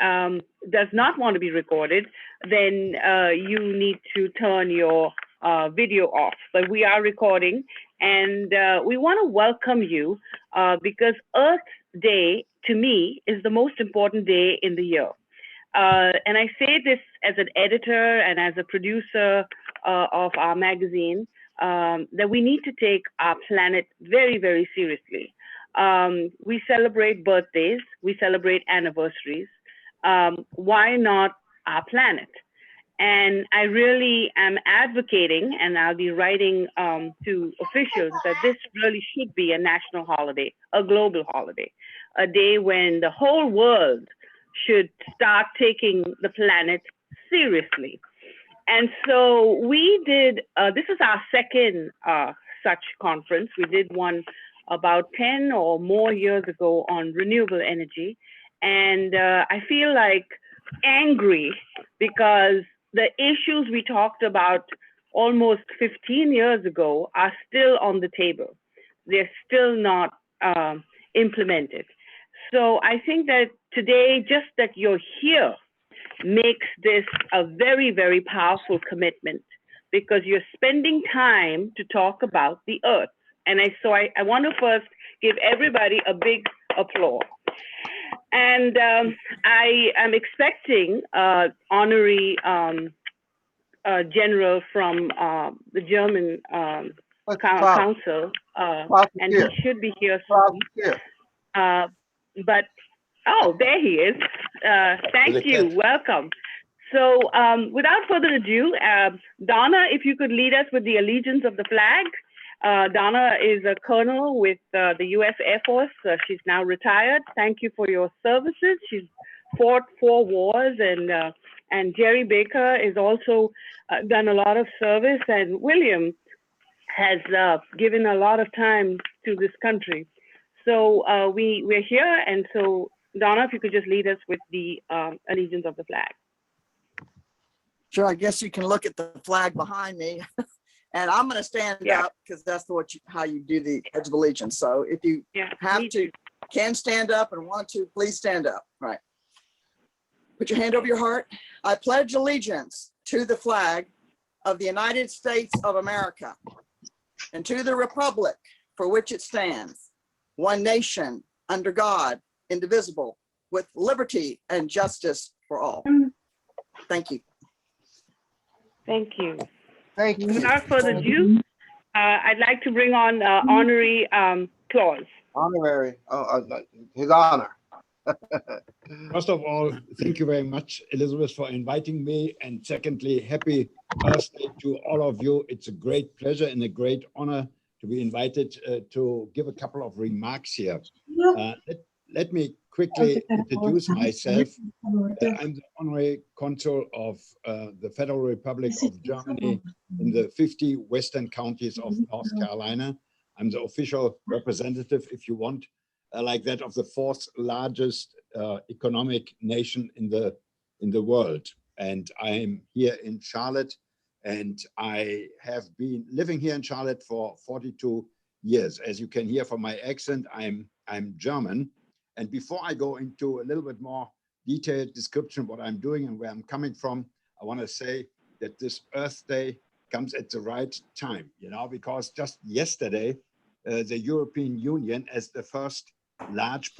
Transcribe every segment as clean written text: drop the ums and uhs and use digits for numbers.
does not want to be recorded, then you need to turn your video off. But we are recording, and we want to welcome you because Earth Day, to me, is the most important day in the year. And I say this as an editor and as a producer of our magazine, that we need to take our planet very, very seriously. We celebrate birthdays, we celebrate anniversaries. Why not our planet? And I really am advocating, and I'll be writing to officials that this really should be a national holiday, a global holiday, a day when the whole world should start taking the planet seriously. And so we did, this is our second such conference. We did one about 10 or more years ago on renewable energy. And I feel like angry because the issues we talked about almost 15 years ago are still on the table. They're still not implemented. So I think that today, just that you're here makes this a very, very powerful commitment because you're spending time to talk about the earth. And I want to first give everybody a big applause. And I am expecting honorary general from the German council, and he should be here soon. But oh, there he is. Thank you. Welcome. So without further ado, Donna, if you could lead us with the allegiance of the flag. Donna is a colonel with the U.S. Air Force. She's now retired. Thank you for your services. She's fought 4 wars, and Jerry Baker is also done a lot of service, and William has given a lot of time to this country. So we're here, and so Donna, if you could just lead us with the allegiance of the flag. Sure, I guess you can look at the flag behind me. And I'm going to stand up because that's how you do the Pledge of Allegiance. So if you can stand up and want to, please stand up. All right. Put your hand over your heart. I pledge allegiance to the flag of the United States of America and to the republic for which it stands, one nation under God, indivisible, with liberty and justice for all. Thank you. Thank you. Thank you. Without further ado, I'd like to bring on honorary clause. Honorary, his honor. First of all, thank you very much, Elizabeth, for inviting me. And secondly, happy birthday to all of you. It's a great pleasure and a great honor to be invited to give a couple of remarks here. Let me quickly introduce myself. I'm the honorary consul of the Federal Republic of Germany in the 50 western counties of North Carolina. I'm the official representative, if you want, like that of the 4th largest economic nation in the world. And I'm here in Charlotte, and I have been living here in Charlotte for 42 years. As you can hear from my accent, I'm German. And before I go into a little bit more detailed description of what I'm doing and where I'm coming from, I want to say that this Earth Day comes at the right time, because just yesterday, the European Union, as the first large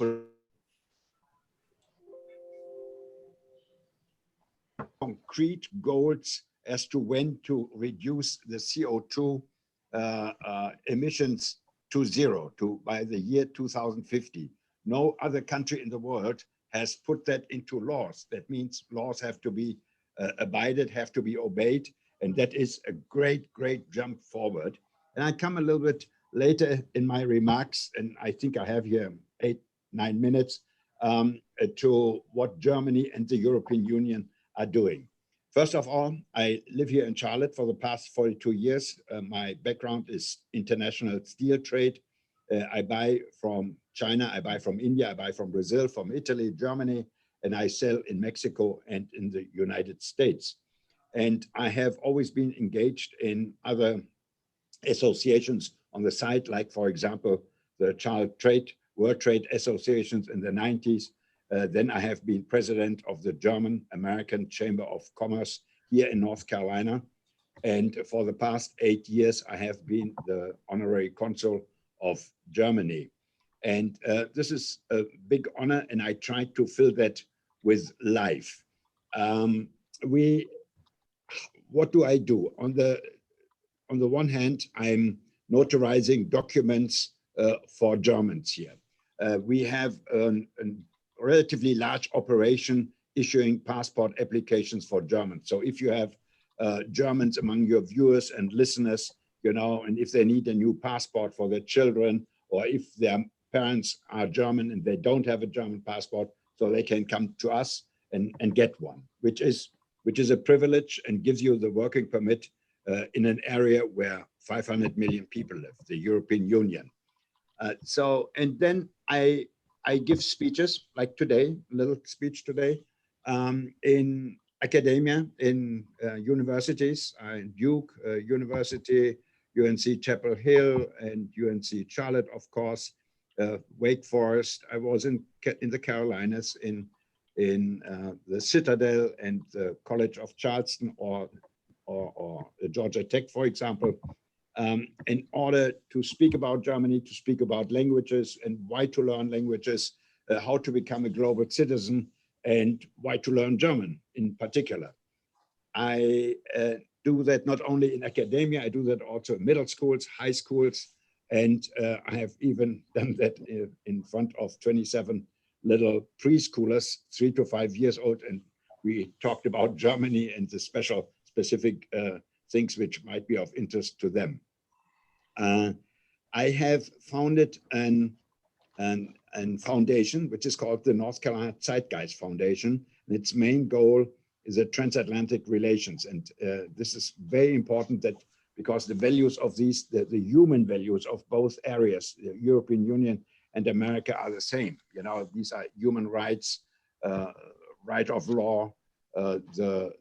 concrete goals as to when to reduce the CO2 emissions to zero by the year 2050. No other country in the world has put that into laws. That means laws have to be abided, have to be obeyed. And that is a great, great jump forward. And I come a little bit later in my remarks, and I think I have here 8-9 minutes to what Germany and the European Union are doing. First of all, I live here in Charlotte for the past 42 years. My background is international steel trade. I buy from China, I buy from India, I buy from Brazil, from Italy, Germany, and I sell in Mexico and in the United States. And I have always been engaged in other associations on the side, like, for example, the World Trade Associations in the 90s, Then I have been president of the German American Chamber of Commerce here in North Carolina. And for the past 8 years, I have been the honorary consul of Germany. And this is a big honor, and I try to fill that with life. What do I do? On the one hand, I'm notarizing documents for Germans here. We have a relatively large operation issuing passport applications for Germans. So if you have Germans among your viewers and listeners, you know, and if they need a new passport for their children, or if their parents are German and they don't have a German passport, so they can come to us and get one, which is a privilege and gives you the working permit in an area where 500 million people live, the European Union. And then I give speeches like today, a little speech today, in academia, in universities, Duke University, UNC Chapel Hill, and UNC Charlotte, of course, Wake Forest. I was in the Carolinas, in the Citadel and the College of Charleston, or Georgia Tech, for example, in order to speak about Germany, to speak about languages and why to learn languages, how to become a global citizen, and why to learn German in particular. I do that not only in academia, I do that also in middle schools, high schools, and I have even done that in front of 27 little preschoolers, 3 to 5 years old, and we talked about Germany and the specific things which might be of interest to them. I have founded an foundation which is called the North Carolina Zeitgeist Foundation, and its main goal is a transatlantic relations. And this is very important, that because the values of these, the human values of both areas, the European Union and America, are the same. You know, these are human rights, right of law, the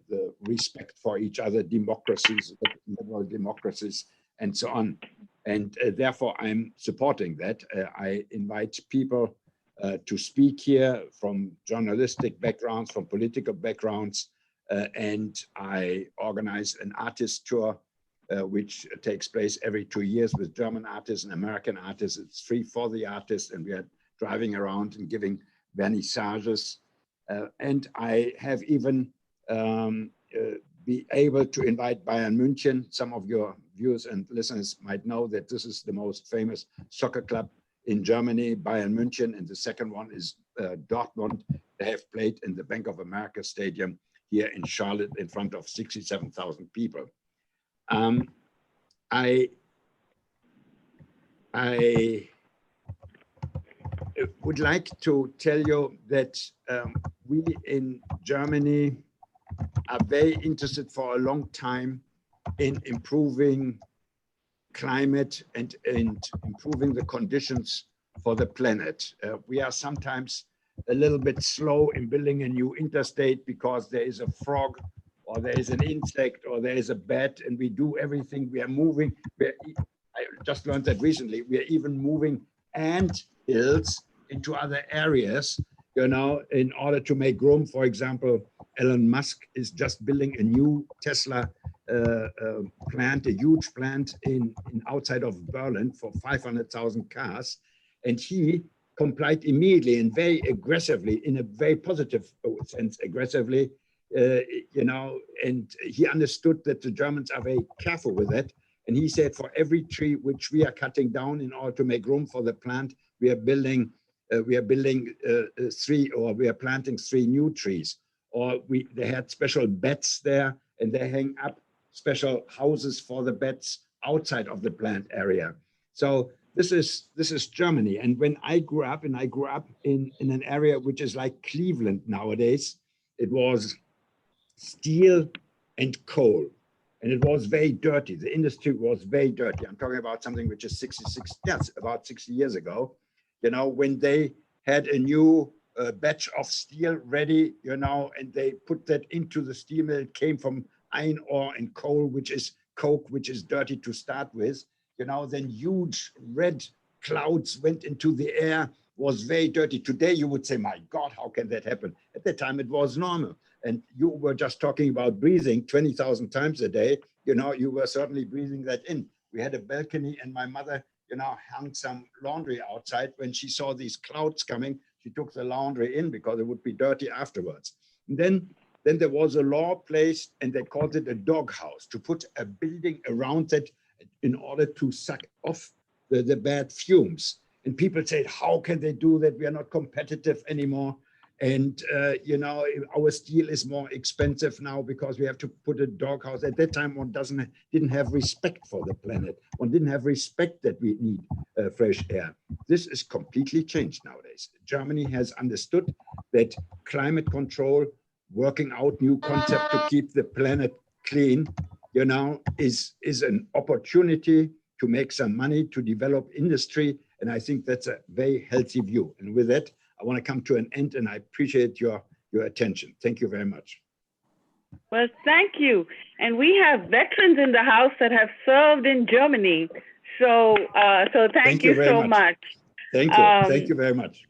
respect for each other, democracies, liberal democracies, and so on. And therefore, I'm supporting that. I invite people to speak here from journalistic backgrounds, from political backgrounds, and I organize an artist tour, which takes place every 2 years with German artists and American artists. It's free for the artists, and we are driving around and giving vernissages. And I have even be able to invite Bayern München. Some of your viewers and listeners might know that this is the most famous soccer club in Germany, Bayern München, and the second one is Dortmund. They have played in the Bank of America Stadium here in Charlotte in front of 67,000 people. I would like to tell you that we in Germany are very interested for a long time in improving climate and improving the conditions for the planet. We are sometimes a little bit slow in building a new interstate because there is a frog or there is an insect or there is a bat, and we do everything. We are moving. I just learned that recently. We are even moving ant hills into other areas, you know, in order to make room. For example, Elon Musk is just building a new Tesla plant, a huge plant in outside of Berlin for 500,000 cars. And he complied immediately and very aggressively, in a very positive sense, aggressively, you know, and he understood that the Germans are very careful with that. And he said, for every tree which we are cutting down in order to make room for the plant, we are building planting 3 new trees. Or they had special beds there, and they hang up special houses for the beds outside of the plant area. So this is Germany. And when I grew up, in an area which is like Cleveland nowadays, it was steel and coal. And it was very dirty. The industry was very dirty. I'm talking about something which is about 60 years ago. You know, when they had a new batch of steel ready, you know, and they put that into the steel mill. It came from iron ore and coal, which is coke, which is dirty to start with. You know, then huge red clouds went into the air, was very dirty. Today, you would say, my God, how can that happen? At the time, it was normal. And you were just talking about breathing 20,000 times a day. You were certainly breathing that in. We had a balcony, and my mother, hung some laundry outside. When she saw these clouds coming, she took the laundry in because it would be dirty afterwards. And then there was a law placed, and they called it a doghouse, to put a building around it in order to suck off the bad fumes. And people said, how can they do that? We are not competitive anymore. And, our steel is more expensive now because we have to put a doghouse. At that time, one didn't have respect for the planet. One didn't have respect that we need fresh air. This is completely changed nowadays. Germany has understood that climate control, working out new concept to keep the planet clean, is an opportunity to make some money, to develop industry. And I think that's a very healthy view. And with that, I want to come to an end, and I appreciate your attention. Thank you very much. Well, thank you. And we have veterans in the house that have served in Germany. So thank you so much. Thank you. Thank you very much.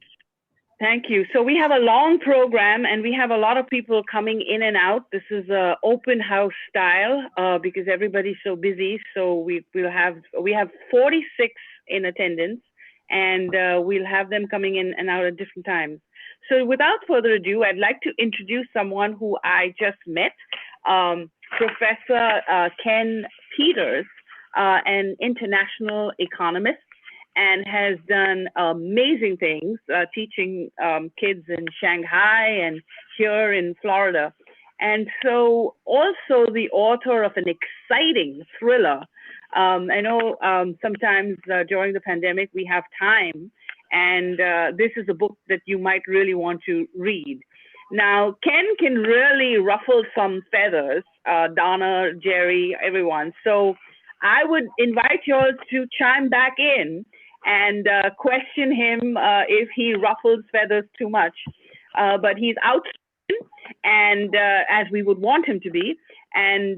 Thank you. So we have a long program, and we have a lot of people coming in and out. This is a open house style because everybody's so busy. So we have 46 in attendance, and we'll have them coming in and out at different times. So without further ado, I'd like to introduce someone who I just met, Professor Ken Peters, an international economist, and has done amazing things, teaching kids in Shanghai and here in Florida. And so also the author of an exciting thriller. I know sometimes during the pandemic we have time, and this is a book that you might really want to read. Now, Ken can really ruffle some feathers, Donna, Jerry, everyone. So I would invite you all to chime back in and question him if he ruffles feathers too much. But he's outspoken, and as we would want him to be. And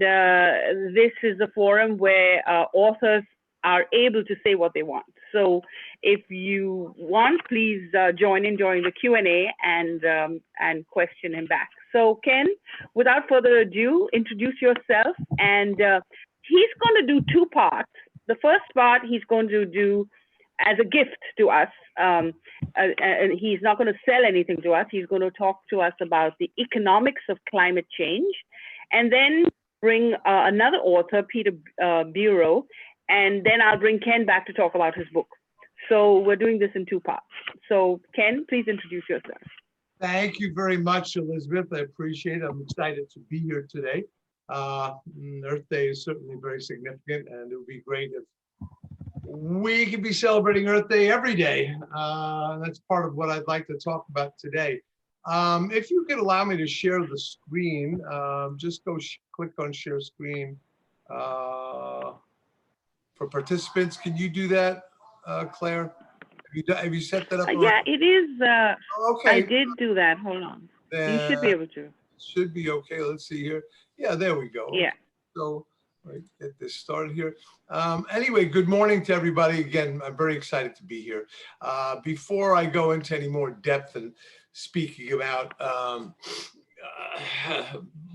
this is a forum where authors are able to say what they want. So if you want, please join in during the Q&A and question him back. So Ken, without further ado, introduce yourself. And he's going to do two parts. The first part he's going to do as a gift to us. And he's not going to sell anything to us. He's going to talk to us about the economics of climate change, and then bring another author, Peter Bureau, and then I'll bring Ken back to talk about his book. So we're doing this in two parts. So Ken, please introduce yourself. Thank you very much, Elizabeth. I appreciate it. I'm excited to be here today. Earth Day is certainly very significant, and it would be great if we could be celebrating Earth Day every day. That's part of what I'd like to talk about today. If you could allow me to share the screen, just go click on share screen for participants. Can you do that, Claire? Have you set that up? Yeah, it is. Okay. I did do that. Hold on. You should be able to. Should be okay. Let's see here. Yeah, there we go. Yeah. So get this started here. Anyway, good morning to everybody. Again, I'm very excited to be here. Before I go into any more depth and speaking about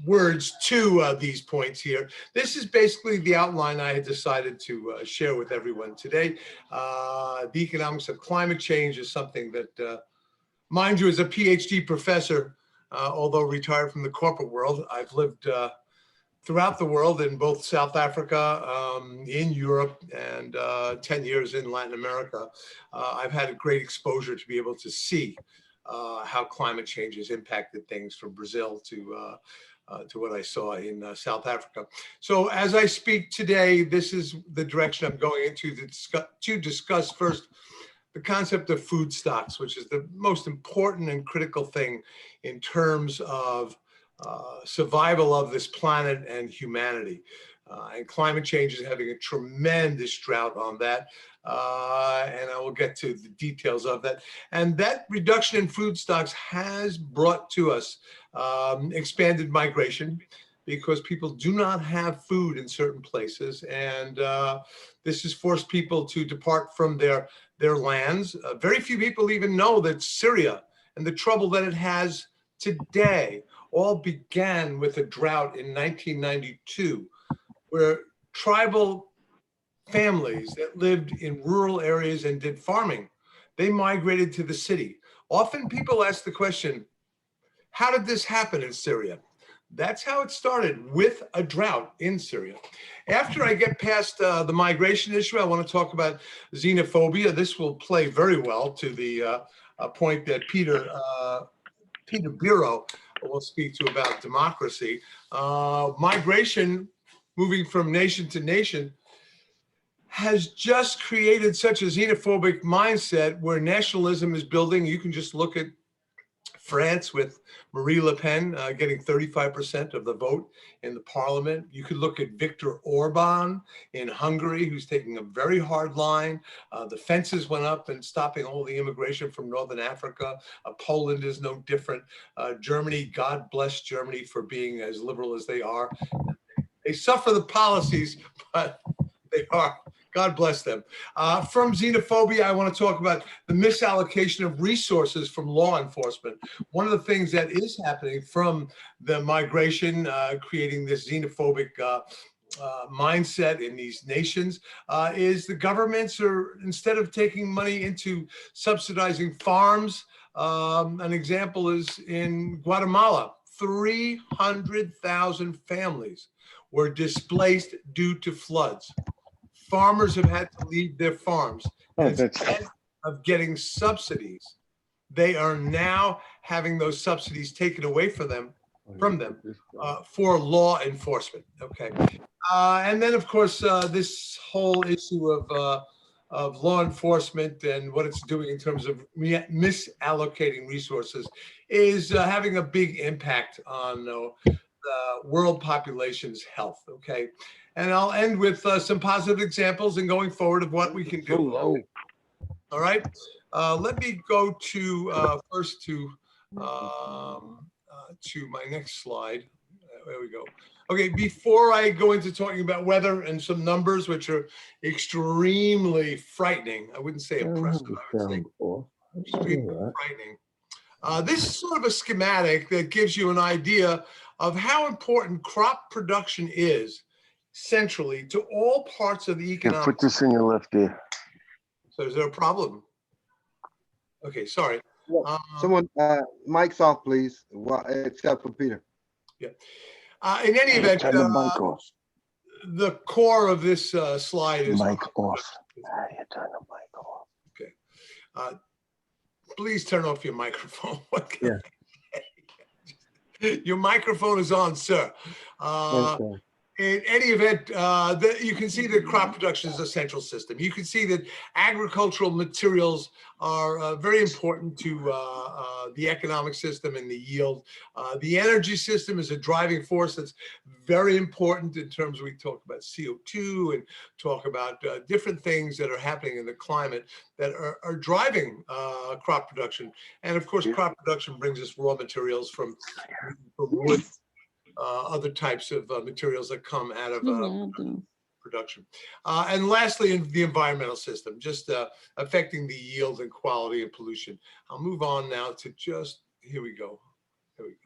words to these points here, this is basically the outline I had decided to share with everyone today. The economics of climate change is something that, mind you, as a PhD professor, although retired from the corporate world, I've lived throughout the world, in both South Africa, in Europe, and 10 years in Latin America. I've had a great exposure to be able to see how climate change has impacted things from Brazil to what I saw in South Africa. So as I speak today, this is the direction I'm going into to discuss first the concept of food stocks, which is the most important and critical thing in terms of survival of this planet and humanity. And climate change is having a tremendous drought on that. And I will get to the details of that. And that reduction in food stocks has brought to us expanded migration, because people do not have food in certain places. And this has forced people to depart from their lands. Very few people even know that Syria and the trouble that it has today all began with a drought in 1992, where tribal families that lived in rural areas and did farming, they migrated to the city. Often people ask the question, how did this happen in Syria? That's how it started, with a drought in Syria. After I get past the migration issue, I want to talk about xenophobia. This will play very well to the point that Peter Bureau will speak to about democracy. Migration, moving from nation to nation, has just created such a xenophobic mindset where nationalism is building. You can just look at France with Marie Le Pen getting 35% of the vote in the parliament. You could look at Viktor Orban in Hungary, who's taking a very hard line. The fences went up and stopping all the immigration from Northern Africa. Poland is no different. Germany, God bless Germany for being as liberal as they are. They suffer the policies, but they are. God bless them. From xenophobia, I want to talk about the misallocation of resources from law enforcement. One of the things that is happening from the migration, creating this xenophobic mindset in these nations, is the governments are, instead of taking money into subsidizing farms, an example is in Guatemala, 300,000 families were displaced due to floods. Farmers have had to leave their farms. And instead of getting subsidies, they are now having those subsidies taken away from them for law enforcement. Okay, and then of course this whole issue of law enforcement and what it's doing in terms of misallocating resources is having a big impact on the world population's health. Okay. And I'll end with some positive examples and going forward of what we can do. All right. Let me go to first to my next slide. There we go. Okay, before I go into talking about weather and some numbers, which are extremely frightening, I wouldn't say oppressive, I would say extremely frightening. This is sort of a schematic that gives you an idea of how important crop production is centrally to all parts of the economic. Put this in your left ear. So is there a problem? Okay, sorry. Someone, mic's off, please. Well, except for Peter. Yeah. In any event, Turn the mic off. the core of this slide is mic off. How do you turn the mic off? Okay. Please turn off your microphone. Yeah. Your microphone is on, sir. In any event, you can see that crop production is a central system. You can see that agricultural materials are very important to the economic system and the yield. The energy system is a driving force that's very important in terms of, we talk about CO2 and talk about different things that are happening in the climate that are driving crop production. And of course, crop production brings us raw materials from wood, other types of materials that come out of production. And lastly, in the environmental system, just affecting the yield and quality and pollution. I'll move on now to just, here we go. Here we go.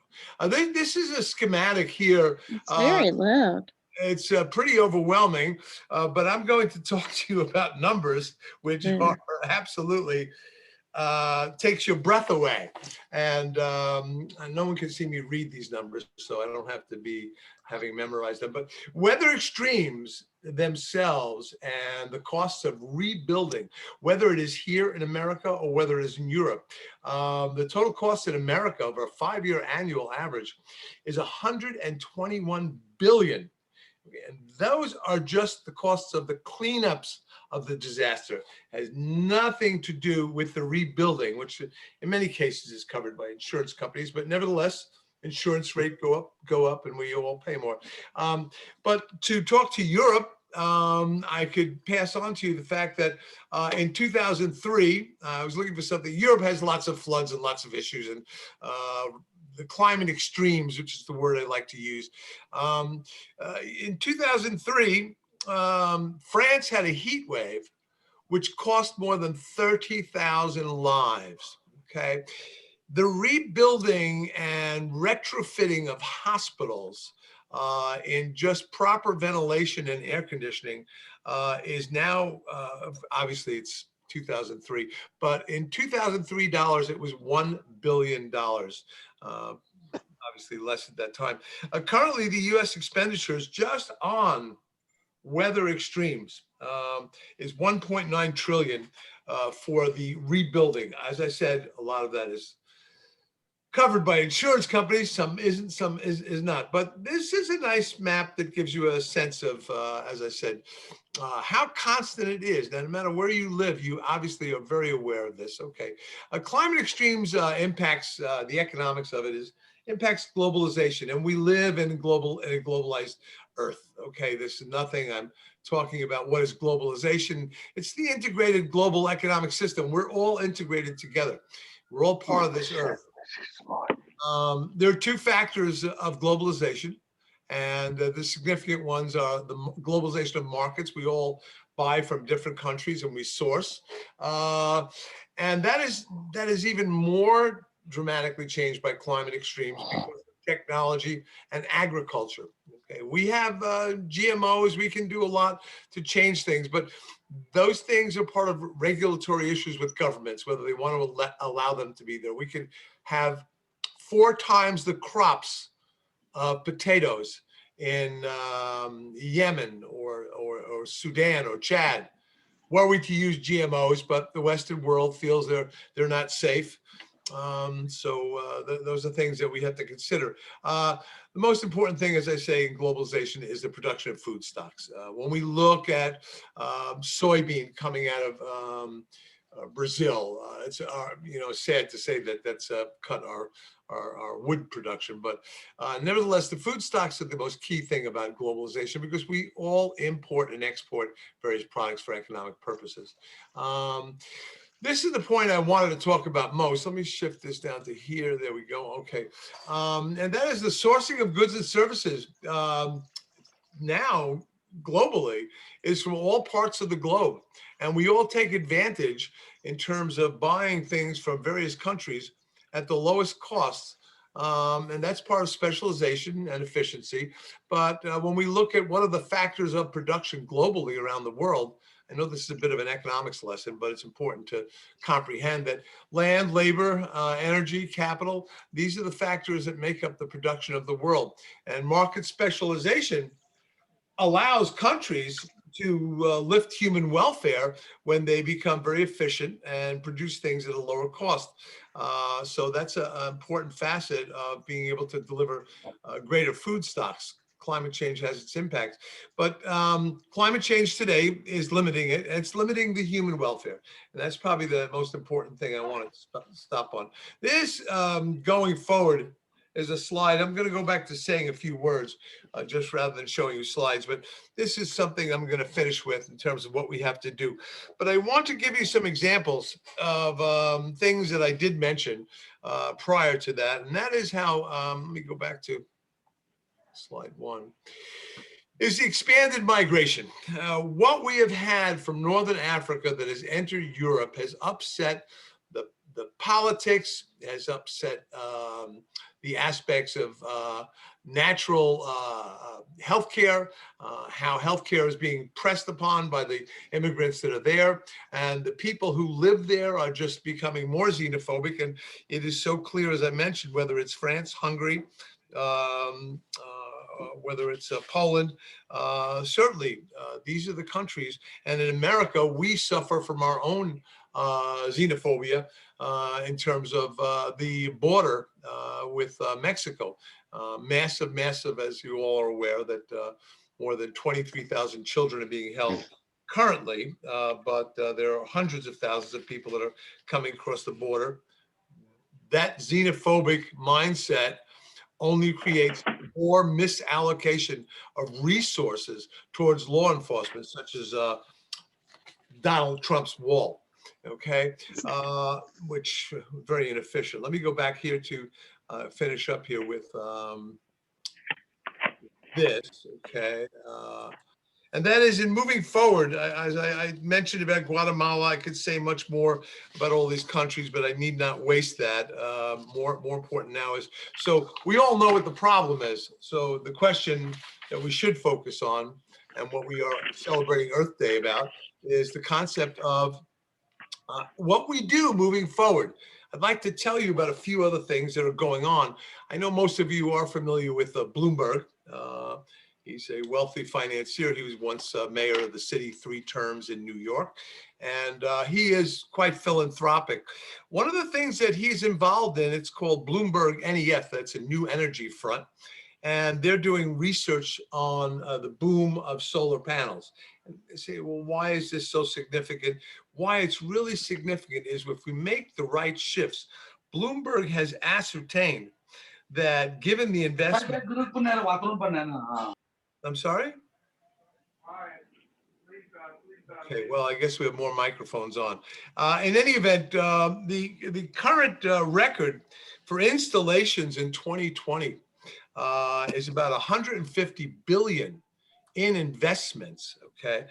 This is a schematic here. It's very loud. It's pretty overwhelming, but I'm going to talk to you about numbers, which are absolutely takes your breath away. And no one can see me read these numbers, so I don't have to be having memorized them. But weather extremes themselves and the costs of rebuilding, whether it is here in America or whether it is in Europe, the total cost in America over a 5-year annual average is $121 billion. And those are just the costs of the cleanups of the disaster. It has nothing to do with the rebuilding, which in many cases is covered by insurance companies, but nevertheless, insurance rate go up and we all pay more. But to talk to Europe, I could pass on to you the fact that in 2003, I was looking for something. Europe has lots of floods and lots of issues, and the climate extremes, which is the word I like to use. In 2003, France had a heat wave, which cost more than 30,000 lives, okay? The rebuilding and retrofitting of hospitals in just proper ventilation and air conditioning is now, obviously it's 2003, but in 2003 dollars, it was $1 billion. Obviously less at that time. Currently, the US expenditures just on weather extremes is 1.9 trillion for the rebuilding. As I said, a lot of that is covered by insurance companies, some isn't, some is not. But this is a nice map that gives you a sense of, as I said, how constant it is. Now, no matter where you live, you obviously are very aware of this. Okay, climate extremes impacts the economics of it is impacts globalization, and we live in a globalized Earth. Okay, this is nothing. I'm talking about what is globalization. It's the integrated global economic system. We're all integrated together. We're all part of this Earth. There are two factors of globalization, and the significant ones are the globalization of markets. We all buy from different countries and we source, and that is even more dramatically changed by climate extremes because of technology and agriculture. Okay, we have GMOs. We can do a lot to change things, but those things are part of regulatory issues with governments, whether they want to allow them to be there. We can have 4 times the crops of potatoes in Yemen or Sudan or Chad, were we to use GMOs, but the Western world feels they're not safe. Those are things that we have to consider. The most important thing, as I say, in globalization is the production of food stocks. When we look at soybean coming out of Brazil, it's sad to say that that's cut our wood production, but nevertheless, the food stocks are the most key thing about globalization because we all import and export various products for economic purposes. This is the point I wanted to talk about most. Let me shift this down to here. There we go. Okay. And that is the sourcing of goods and services now globally is from all parts of the globe. And we all take advantage in terms of buying things from various countries at the lowest costs. And that's part of specialization and efficiency. But when we look at what are the factors of production globally around the world, I know this is a bit of an economics lesson, but it's important to comprehend that land, labor, energy, capital, these are the factors that make up the production of the world. And market specialization allows countries to lift human welfare when they become very efficient and produce things at a lower cost. So that's an important facet of being able to deliver greater food stocks. Climate change has its impacts, but climate change today is limiting it, and it's limiting the human welfare. And that's probably the most important thing I want to stop on. This, going forward, is a slide. I'm going to go back to saying a few words just rather than showing you slides, but this is something I'm going to finish with in terms of what we have to do. But I want to give you some examples of things that I did mention prior to that, and that is how, let me go back to slide 1, is the expanded migration. What we have had from Northern Africa that has entered Europe has upset the politics, has upset the aspects of natural healthcare, how healthcare is being pressed upon by the immigrants that are there. And the people who live there are just becoming more xenophobic. And it is so clear, as I mentioned, whether it's France, Hungary, whether it's Poland, certainly these are the countries. And in America, we suffer from our own xenophobia in terms of the border with Mexico. Massive, as you all are aware, that more than 23,000 children are being held currently, but there are hundreds of thousands of people that are coming across the border. That xenophobic mindset only creates more misallocation of resources towards law enforcement, such as Donald Trump's wall, okay, which very inefficient. Let me go back here to finish up here with this, okay? And that is in moving forward, as I mentioned about Guatemala, I could say much more about all these countries, but I need not waste that. More important now is, so we all know what the problem is. So the question that we should focus on, and what we are celebrating Earth Day about, is the concept of what we do moving forward. I'd like to tell you about a few other things that are going on. I know most of you are familiar with Bloomberg. He's a wealthy financier. He was once mayor of the city 3 terms in New York, and he is quite philanthropic. One of the things that he's involved in, it's called Bloomberg NEF. That's a new energy front. And they're doing research on the boom of solar panels. And they say, well, why is this so significant? Why it's really significant is if we make the right shifts. Bloomberg has ascertained that given the investment. I'm sorry? Okay, well, I guess we have more microphones on. In any event, the current record for installations in 2020 is about 150 billion in investments, okay?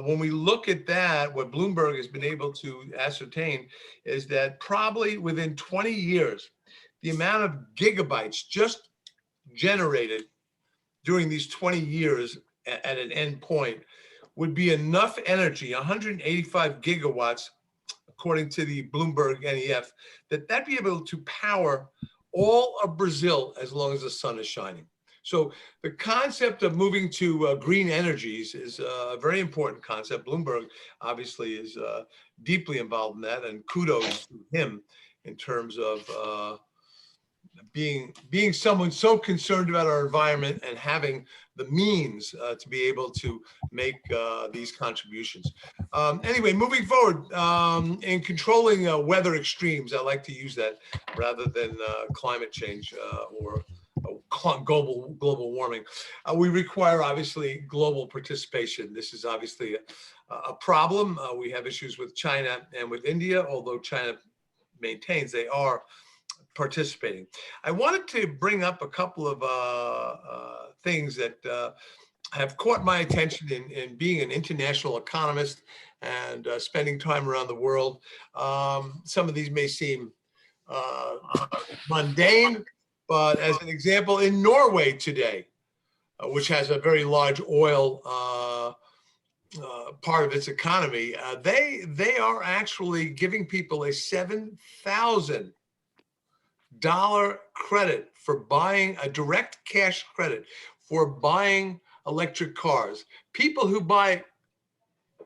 When we look at that, what Bloomberg has been able to ascertain is that probably within 20 years, the amount of gigabytes just generated during these 20 years at an end point would be enough energy, 185 gigawatts, according to the Bloomberg NEF, that'd be able to power all of Brazil as long as the sun is shining. So the concept of moving to green energies is a very important concept. Bloomberg obviously is deeply involved in that, and kudos to him in terms of being someone so concerned about our environment and having the means to be able to make these contributions. Anyway, moving forward, in controlling weather extremes, I like to use that rather than climate change or global warming. We require, obviously, global participation. This is obviously a problem. We have issues with China and with India, although China maintains they are participating. I wanted to bring up a couple of things that have caught my attention in being an international economist and spending time around the world. Some of these may seem mundane, but as an example, in Norway today, which has a very large oil part of its economy, they are actually giving people a $7,000 credit for buying, a direct cash credit for buying electric cars. People who buy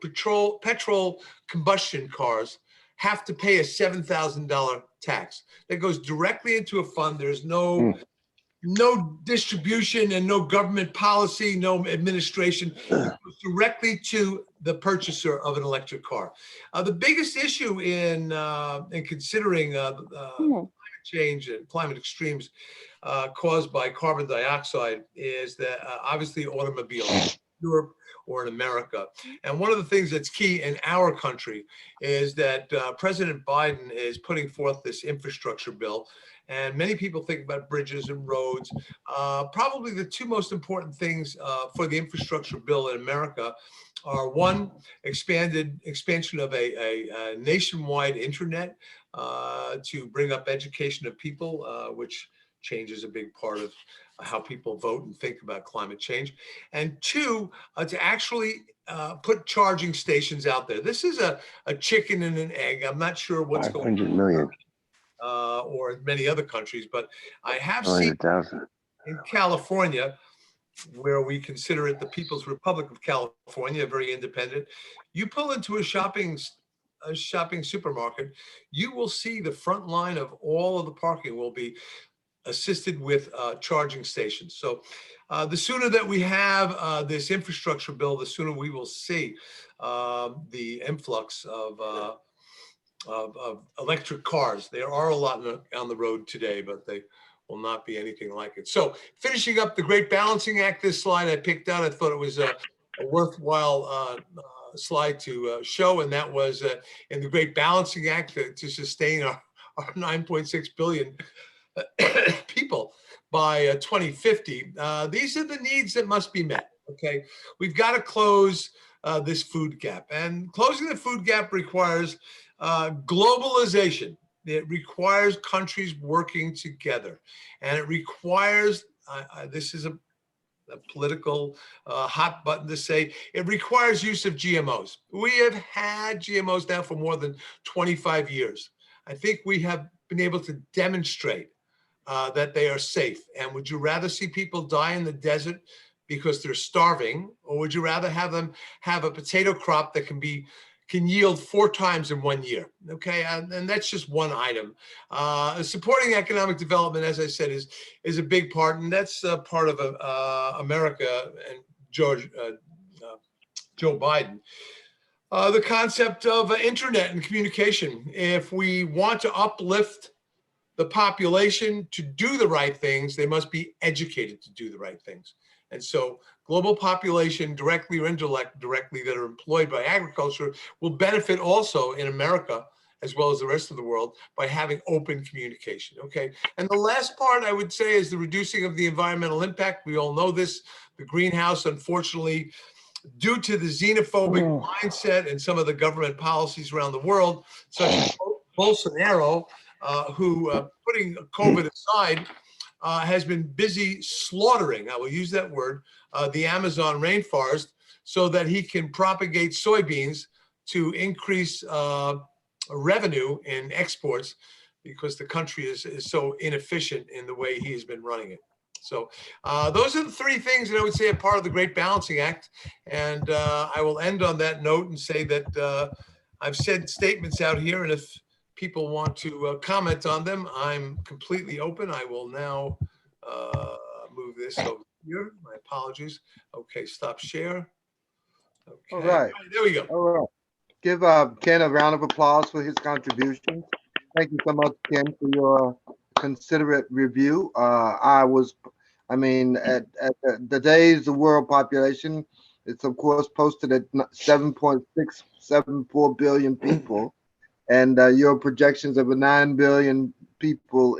petrol combustion cars have to pay a $7,000 tax that goes directly into a fund. There's no distribution and no government policy, no administration. It goes directly to the purchaser of an electric car. The biggest issue in considering climate change and climate extremes caused by carbon dioxide is that obviously automobiles in Europe or in America. And one of the things that's key in our country is that President Biden is putting forth this infrastructure bill. And many people think about bridges and roads. Probably the 2 most important things for the infrastructure bill in America are, one, expansion of a nationwide internet to bring up education of people, which changes a big part of how people vote and think about climate change. And 2, to actually put charging stations out there. This is a chicken and an egg. I'm not sure what's going on. Or in many other countries, but I have seen in California, where we consider it the People's Republic of California, very independent. You pull into a shopping supermarket, you will see the front line of all of the parking will be assisted with charging stations. So the sooner that we have this infrastructure bill, the sooner we will see the influx of electric cars. There are a lot on the road today, but they will not be anything like it. So finishing up the Great Balancing Act, this slide I picked out, I thought it was a worthwhile slide to show, and that was in the Great Balancing Act to sustain our 9.6 billion people by 2050. These are the needs that must be met. Okay, we've got to close this food gap, and closing the food gap requires globalization. It requires countries working together, and it requires this is a political hot button to say, it requires use of GMOs. We have had GMOs now for more than 25 years. I think we have been able to demonstrate that they are safe. And would you rather see people die in the desert because they're starving, or would you rather have them have a potato crop that can yield 4 times in 1 year? Okay, and that's just one item. Supporting economic development, as I said, is a big part, and that's part of America and Joe Biden. The concept of internet and communication. If we want to uplift the population to do the right things, they must be educated to do the right things. And so global population, directly or indirectly, that are employed by agriculture will benefit also in America, as well as the rest of the world, by having open communication. Okay. And the last part I would say is the reducing of the environmental impact. We all know this. The greenhouse, unfortunately, due to the xenophobic mindset and some of the government policies around the world, such as Bolsonaro, who, putting COVID aside, has been busy slaughtering, I will use that word, the Amazon rainforest so that he can propagate soybeans to increase revenue in exports, because the country is so inefficient in the way he has been running it. So those are the 3 things that I would say are part of the Great Balancing Act. And I will end on that note and say that I've said statements out here, and if people want to comment on them, I'm completely open. I will now move this over here. My apologies. Okay, stop share. Okay, All right. there we go. All right. Give Ken a round of applause for his contributions. Thank you so much, Ken, for your considerate review. At today's the world population, it's of course posted at 7.674 billion people, and your projections of 9 billion people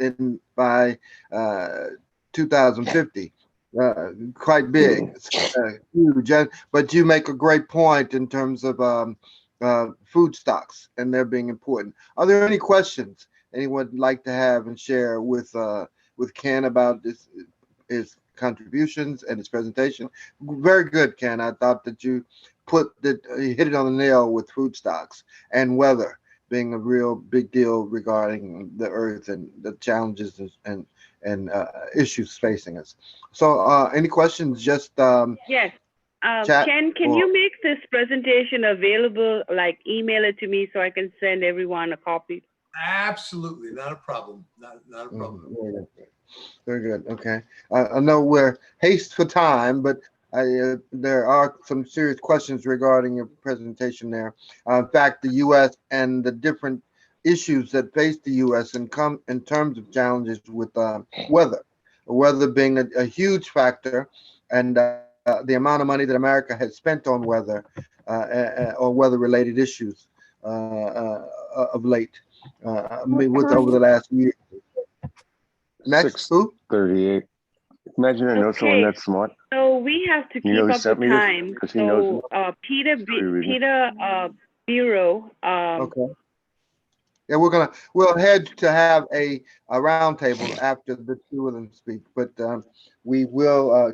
by 2050. Quite big, huge. But you make a great point in terms of food stocks and they're being important. Are there any questions anyone would like to have and share with Ken about his contributions and his presentation? Very good, Ken. I thought that you hit it on the nail with food stocks and weather being a real big deal regarding the earth and the challenges and issues facing us. So any questions? Just yes. Chat Ken, can you make this presentation available, like email it to me so I can send everyone a copy? Absolutely, not a problem. Not a problem. Very good. Okay. I know we're haste for time, but there are some serious questions regarding your presentation there. In fact, the U.S. and the different issues that face the U.S. in terms of challenges with weather being a huge factor, and the amount of money that America has spent on weather or weather-related issues of late, over the last year. Next, who? 38. Imagine I know someone that's smart. So we have to keep up the time. So Peter Bureau. Okay. Yeah, we'll head to have a roundtable after the 2 of them speak, but we will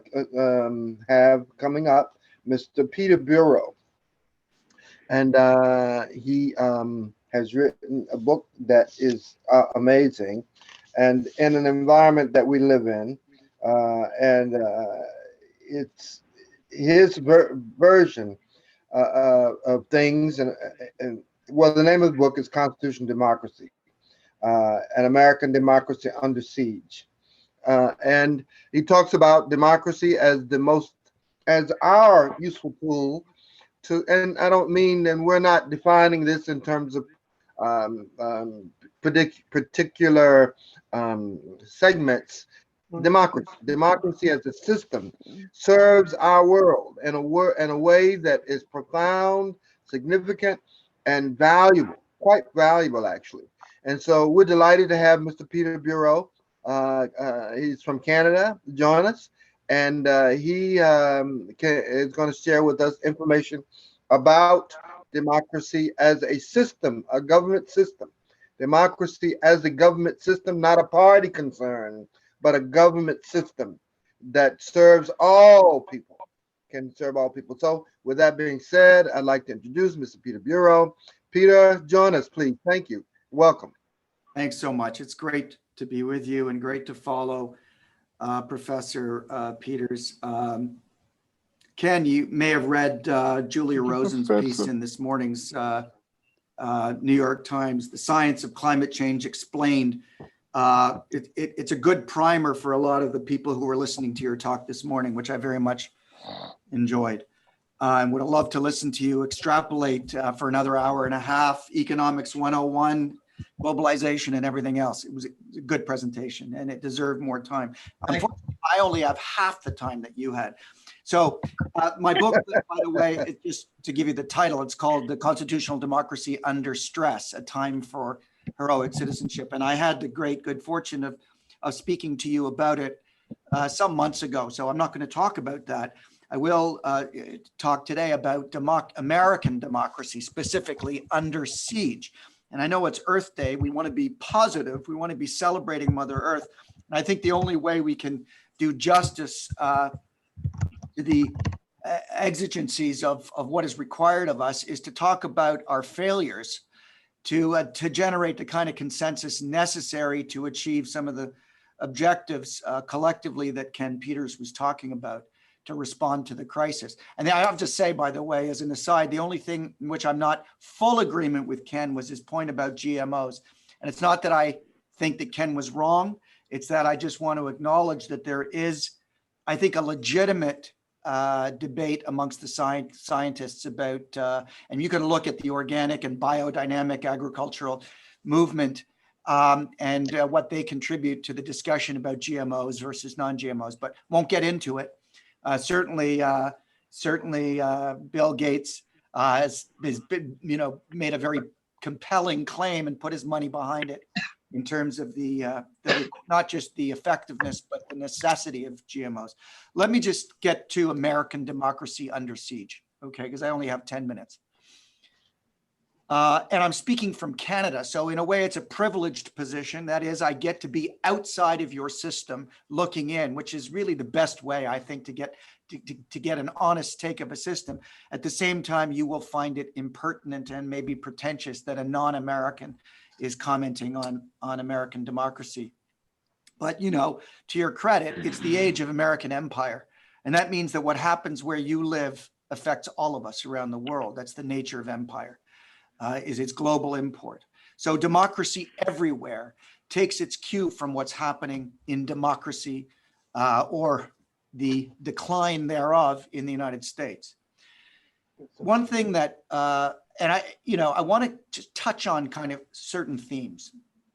have coming up Mr. Peter Bureau, and he has written a book that is amazing, and in an environment that we live in, and it's his version of things, and well, the name of the book is Constitution Democracy, an American Democracy Under Siege. And he talks about democracy as our useful tool to, and I don't mean, and we're not defining this in terms of particular segments. Democracy as a system serves our world in a way that is profound, significant, and valuable, quite valuable actually. And so we're delighted to have Mr. Peter Bureau He's from Canada, join us, and he is going to share with us information about democracy as a system, a government system. Democracy as a government system, not a party concern, but a government system that serves all people, can serve all people. So with that being said, I'd like to introduce Mr. Peter Bureau. Peter, join us, please. Thank you. Welcome. Thanks so much. It's great to be with you and great to follow Professor Peters. Ken, you may have read Julia Rosen's piece in this morning's New York Times, The Science of Climate Change Explained. It's a good primer for a lot of the people who were listening to your talk this morning, which I very much enjoyed. And would love to listen to you extrapolate for another hour and a half, Economics 101, globalization and everything else. It was a good presentation and it deserved more time. Unfortunately, I only have half the time that you had. So my book, by the way, just to give you the title, it's called The Constitutional Democracy Under Stress, A Time for Heroic Citizenship. And I had the great good fortune of speaking to you about it some months ago. So I'm not going to talk about that. I will talk today about American democracy, specifically under siege. And I know it's Earth Day. We want to be positive. We want to be celebrating Mother Earth. And I think the only way we can do justice to the exigencies of what is required of us is to talk about our failures to generate the kind of consensus necessary to achieve some of the objectives collectively that Ken Peters was talking about to respond to the crisis. And I have to say, by the way, as an aside, the only thing in which I'm not full agreement with Ken was his point about GMOs. And it's not that I think that Ken was wrong. It's that I just want to acknowledge that there is, I think, a legitimate debate amongst the scientists about, and you can look at the organic and biodynamic agricultural movement and what they contribute to the discussion about GMOs versus non-GMOs, but won't get into it. Certainly, Bill Gates has been, made a very compelling claim and put his money behind it in terms of the not just the effectiveness, but the necessity of GMOs. Let me just get to American democracy under siege, okay? Because I only have 10 minutes. And I'm speaking from Canada. So in a way, it's a privileged position. That is, I get to be outside of your system looking in, which is really the best way, I think, to get an honest take of a system. At the same time, you will find it impertinent and maybe pretentious that a non-American is commenting on American democracy. But, to your credit, it's the age of American empire. And that means that what happens where you live affects all of us around the world. That's the nature of empire. Is its global import. So democracy everywhere takes its cue from what's happening in democracy or the decline thereof in the United States. One thing that, and I want to just touch on kind of certain themes.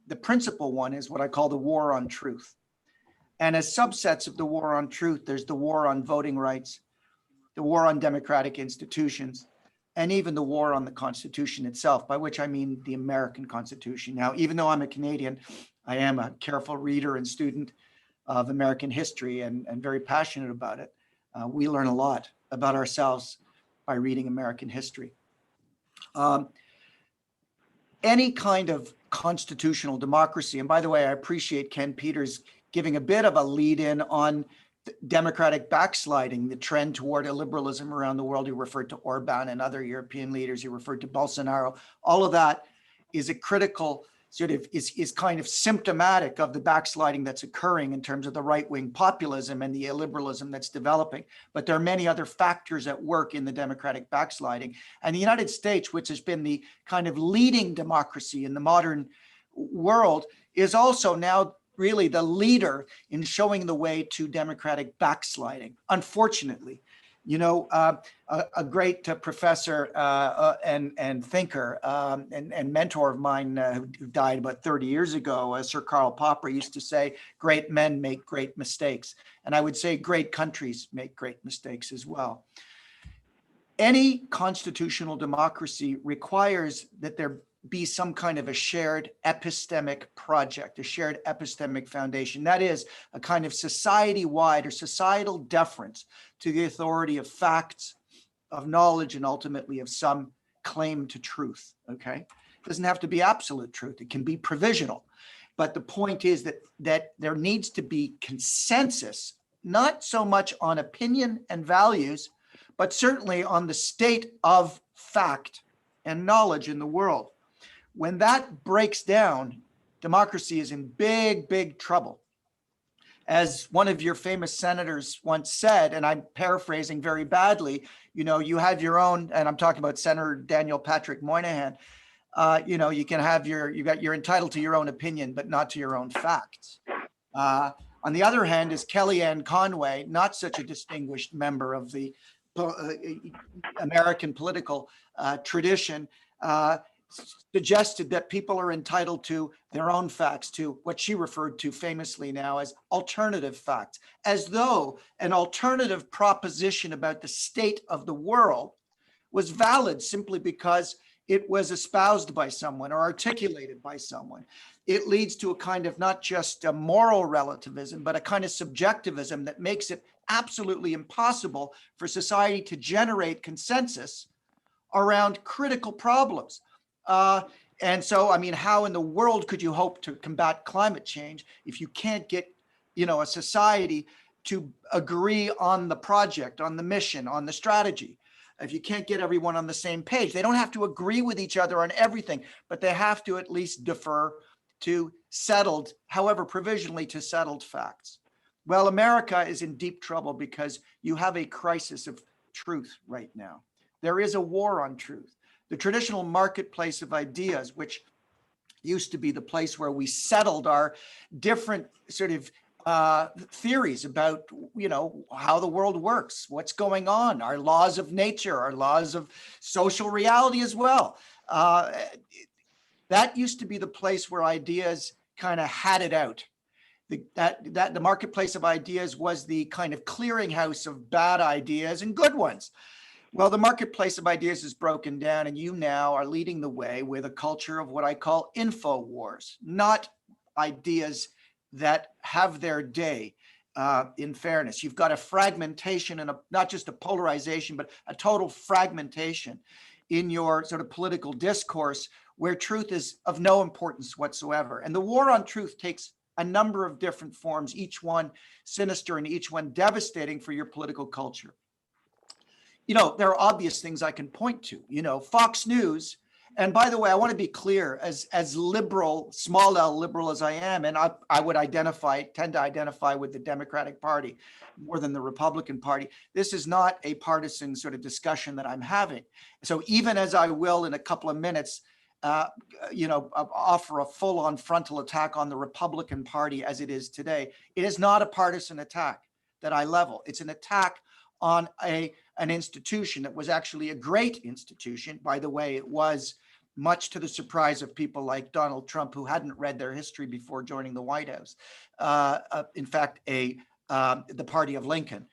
The principal one is what I call the war on truth. And as subsets of the war on truth, there's the war on voting rights, the war on democratic institutions, and even the war on the Constitution itself, by which I mean the American Constitution. Now, even though I'm a Canadian, I am a careful reader and student of American history and very passionate about it. We learn a lot about ourselves by reading American history. Any kind of constitutional democracy, and by the way, I appreciate Ken Peters giving a bit of a lead in on democratic backsliding, the trend toward illiberalism around the world. He referred to Orban and other European leaders. He referred to Bolsonaro. All of that is a critical is kind of symptomatic of the backsliding that's occurring in terms of the right-wing populism and the illiberalism that's developing. But there are many other factors at work in the democratic backsliding. And the United States, which has been the kind of leading democracy in the modern world, is also now really the leader in showing the way to democratic backsliding. Unfortunately, a great professor and thinker and mentor of mine who died about 30 years ago, Sir Karl Popper, used to say, great men make great mistakes. And I would say great countries make great mistakes as well. Any constitutional democracy requires that there be some kind of a shared epistemic project, a shared epistemic foundation. That is a kind of society-wide or societal deference to the authority of facts, of knowledge, and ultimately of some claim to truth, okay? It doesn't have to be absolute truth. It can be provisional. But the point is that there needs to be consensus, not so much on opinion and values, but certainly on the state of fact and knowledge in the world. When that breaks down, democracy is in big, big trouble. As one of your famous senators once said, and I'm paraphrasing very badly, you know, you have your own, and I'm talking about Senator Daniel Patrick Moynihan, you know, you can have you're entitled to your own opinion, but not to your own facts. On the other hand is Kellyanne Conway, not such a distinguished member of the American political tradition, suggested that people are entitled to their own facts, to what she referred to famously now as alternative facts, as though an alternative proposition about the state of the world was valid simply because it was espoused by someone or articulated by someone. It leads to a kind of not just a moral relativism, but a kind of subjectivism that makes it absolutely impossible for society to generate consensus around critical problems. And so, I mean, how in the world could you hope to combat climate change if you can't get, you know, a society to agree on the project, on the mission, on the strategy? If you can't get everyone on the same page, they don't have to agree with each other on everything, but they have to at least defer to settled, however provisionally, to settled facts. Well, America is in deep trouble because you have a crisis of truth right now. There is a war on truth. The traditional marketplace of ideas, which used to be the place where we settled our different sort of theories about, you know, how the world works, what's going on, our laws of nature, our laws of social reality as well. That used to be the place where ideas kind of had it out. The marketplace of ideas was the kind of clearinghouse of bad ideas and good ones. Well, the marketplace of ideas is broken down, and you now are leading the way with a culture of what I call info wars, not ideas that have their day. In fairness, you've got a fragmentation and not just a polarization, but a total fragmentation in your sort of political discourse where truth is of no importance whatsoever. And the war on truth takes a number of different forms, each one sinister and each one devastating for your political culture. You know, there are obvious things I can point to, you know, Fox News. And by the way, I want to be clear, as liberal, small L liberal as I am, and I would tend to identify with the Democratic Party more than the Republican Party. This is not a partisan sort of discussion that I'm having. So even as I will in a couple of minutes, you know, offer a full-on frontal attack on the Republican Party as it is today, it is not a partisan attack that I level. It's an attack on an institution that was actually a great institution. By the way, it was, much to the surprise of people like Donald Trump, who hadn't read their history before joining the White House. In fact, the party of Lincoln.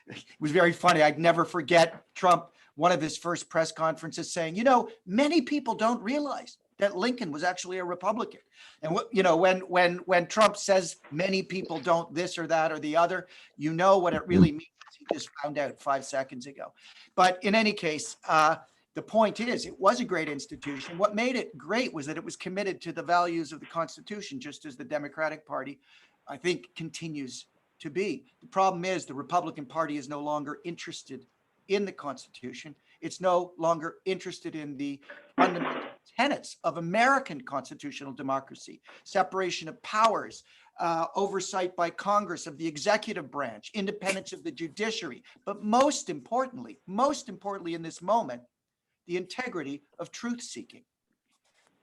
It was very funny. I'd never forget Trump, one of his first press conferences, saying, you know, many people don't realize that Lincoln was actually a Republican. And you know, when Trump says many people don't this or that or the other, you know what it really means. He just found out 5 seconds ago. But in any case, the point is, it was a great institution. What made it great was that it was committed to the values of the Constitution, just as the Democratic Party, I think, continues to be. The problem is the Republican Party is no longer interested in the Constitution. It's no longer interested in the fundamental tenets of American constitutional democracy, separation of powers, oversight by Congress of the executive branch, independence of the judiciary, but most importantly in this moment, the integrity of truth seeking.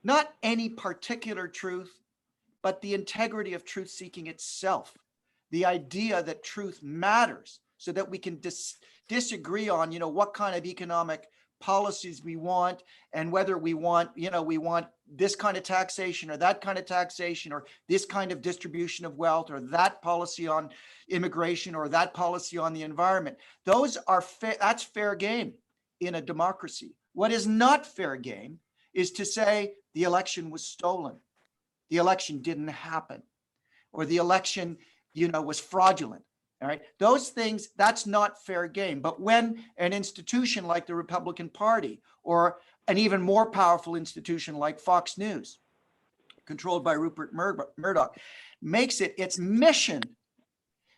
Not any particular truth, but the integrity of truth seeking itself. The idea that truth matters so that we can disagree on, you know, what kind of economic policies we want and whether we want, you know, we want this kind of taxation or that kind of taxation or this kind of distribution of wealth or that policy on immigration or that policy on the environment. Those are that's fair game in a democracy. What is not fair game is to say the election was stolen, the election didn't happen, or the election, was fraudulent. All right. Those things, that's not fair game. But when an institution like the Republican Party, or an even more powerful institution like Fox News, controlled by Rupert Murdoch, makes it its mission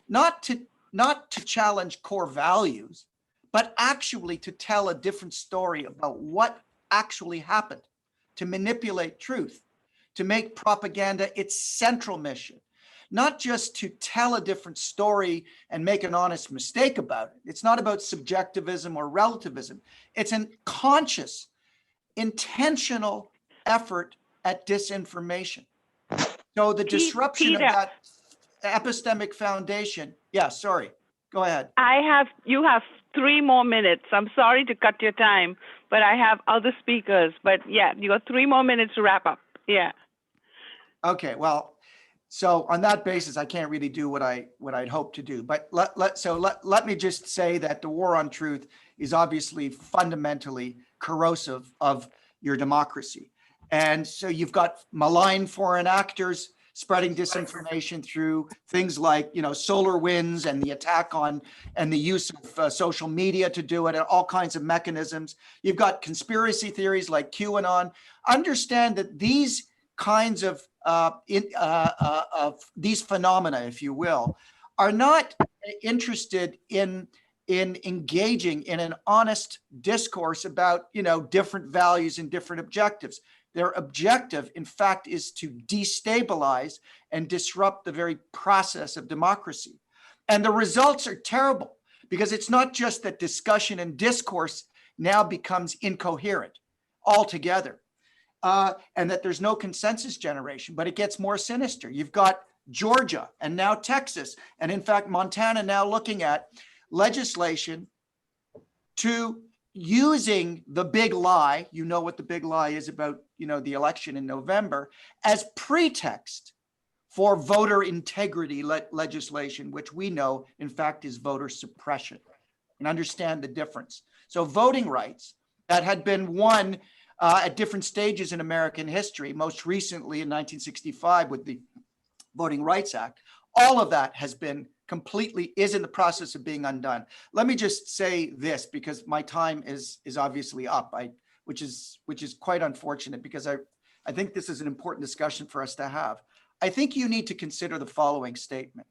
not to challenge core values, but actually to tell a different story about what actually happened, to manipulate truth, to make propaganda its central mission, not just to tell a different story and make an honest mistake about it. It's not about subjectivism or relativism. It's a conscious, intentional effort at disinformation. So the disruption of that epistemic foundation. Yeah, sorry. Go ahead. You have 3 more minutes. I'm sorry to cut your time, but I have other speakers. But yeah, you got 3 more minutes to wrap up. Yeah. Okay, well, so on that basis, I can't really do what I'd hoped to do. But let me just say that the war on truth is obviously fundamentally corrosive of your democracy. And so you've got malign foreign actors spreading disinformation through things like, SolarWinds and the attack on and the use of social media to do it, and all kinds of mechanisms. You've got conspiracy theories like QAnon. Understand that these kinds of these phenomena, if you will, are not interested in engaging in an honest discourse about, different values and different objectives. Their objective, in fact, is to destabilize and disrupt the very process of democracy. And the results are terrible, because it's not just that discussion and discourse now becomes incoherent altogether, and that there's no consensus generation, but it gets more sinister. You've got Georgia and now Texas, and in fact, Montana now looking at legislation to using the big lie, what the big lie is about, the election in November, as pretext for voter integrity legislation, which we know, in fact, is voter suppression. And understand the difference. So voting rights that had been won at different stages in American history, most recently in 1965 with the Voting Rights Act, all of that is in the process of being undone. Let me just say this, because my time is obviously up, which is quite unfortunate, because I think this is an important discussion for us to have. I think you need to consider the following statement.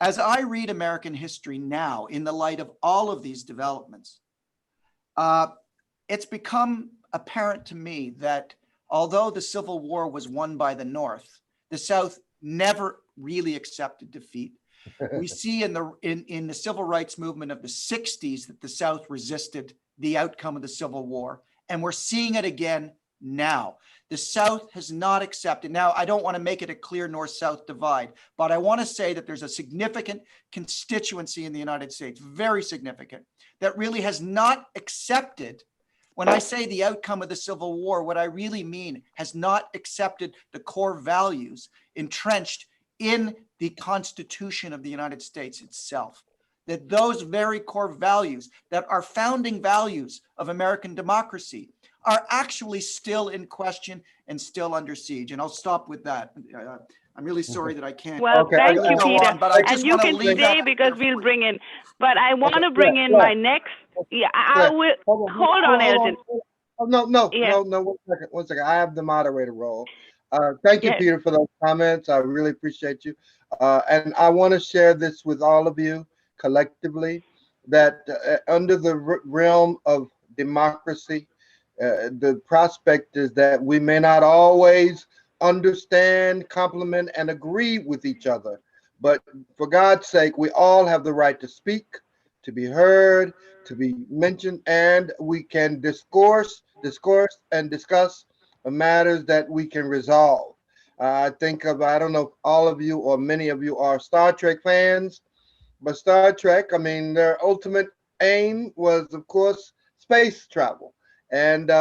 As I read American history now, in the light of all of these developments, it's become apparent to me that although the Civil War was won by the North, the South never really accepted defeat. We see in the civil rights movement of the 60s that the South resisted the outcome of the Civil War, and we're seeing it again now. The South has not accepted. Now, I don't want to make it a clear North-South divide, but I want to say that there's a significant constituency in the United States, very significant, that really has not accepted. When I say the outcome of the Civil War, what I really mean has not accepted the core values entrenched in the Constitution of the United States itself. That those very core values that are founding values of American democracy are actually still in question and still under siege. And I'll stop with that. I'm really sorry that I can't. Well, Okay, thank you, Peter. On, but I just and you can stay because we'll bring in. But I want to bring in my next. Yeah, I will. Hold on, Elton. Oh, no, Yeah. no, 1 second. I have the moderator role. Thank you, Yes. Peter, for those comments. I really appreciate you. And I want to share this with all of you collectively, that under the realm of democracy, the prospect is that we may not always understand, complement, and agree with each other. But for God's sake, we all have the right to speak, to be heard, to be mentioned, and we can discourse and discuss matters that we can resolve. I don't know if all of you or many of you are Star Trek fans, but Star Trek, their ultimate aim was, of course, space travel and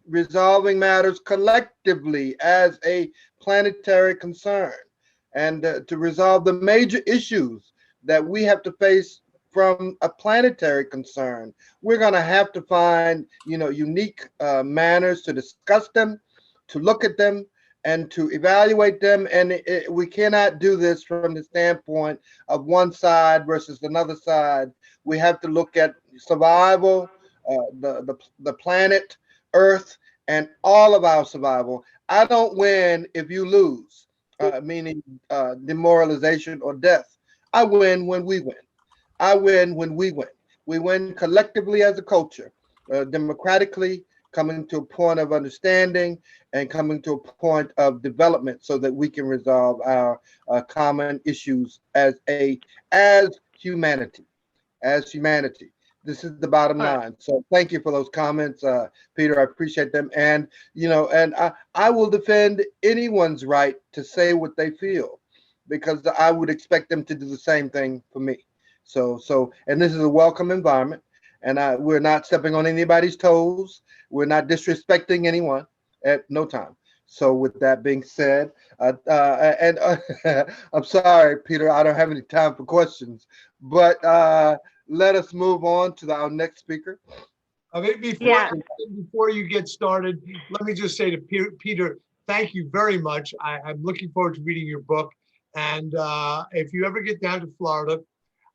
resolving matters collectively as a planetary concern, and to resolve the major issues that we have to face from a planetary concern. We're going to have to find, unique manners to discuss them, to look at them, and to evaluate them. And we cannot do this from the standpoint of one side versus another side. We have to look at survival, the planet, Earth, and all of our survival. I don't win if you lose, meaning demoralization or death. I win when we win. I win when we win. We win collectively as a culture, democratically, coming to a point of understanding and coming to a point of development so that we can resolve our common issues as humanity. As humanity. This is the bottom line. So thank you for those comments, Peter. I appreciate them. And, I will defend anyone's right to say what they feel, because I would expect them to do the same thing for me. And this is a welcome environment, and we're not stepping on anybody's toes. We're not disrespecting anyone at no time. So with that being said, I'm sorry, Peter, I don't have any time for questions, but let us move on to our next speaker. Before you get started, let me just say to Peter, thank you very much. I'm looking forward to reading your book. And if you ever get down to Florida,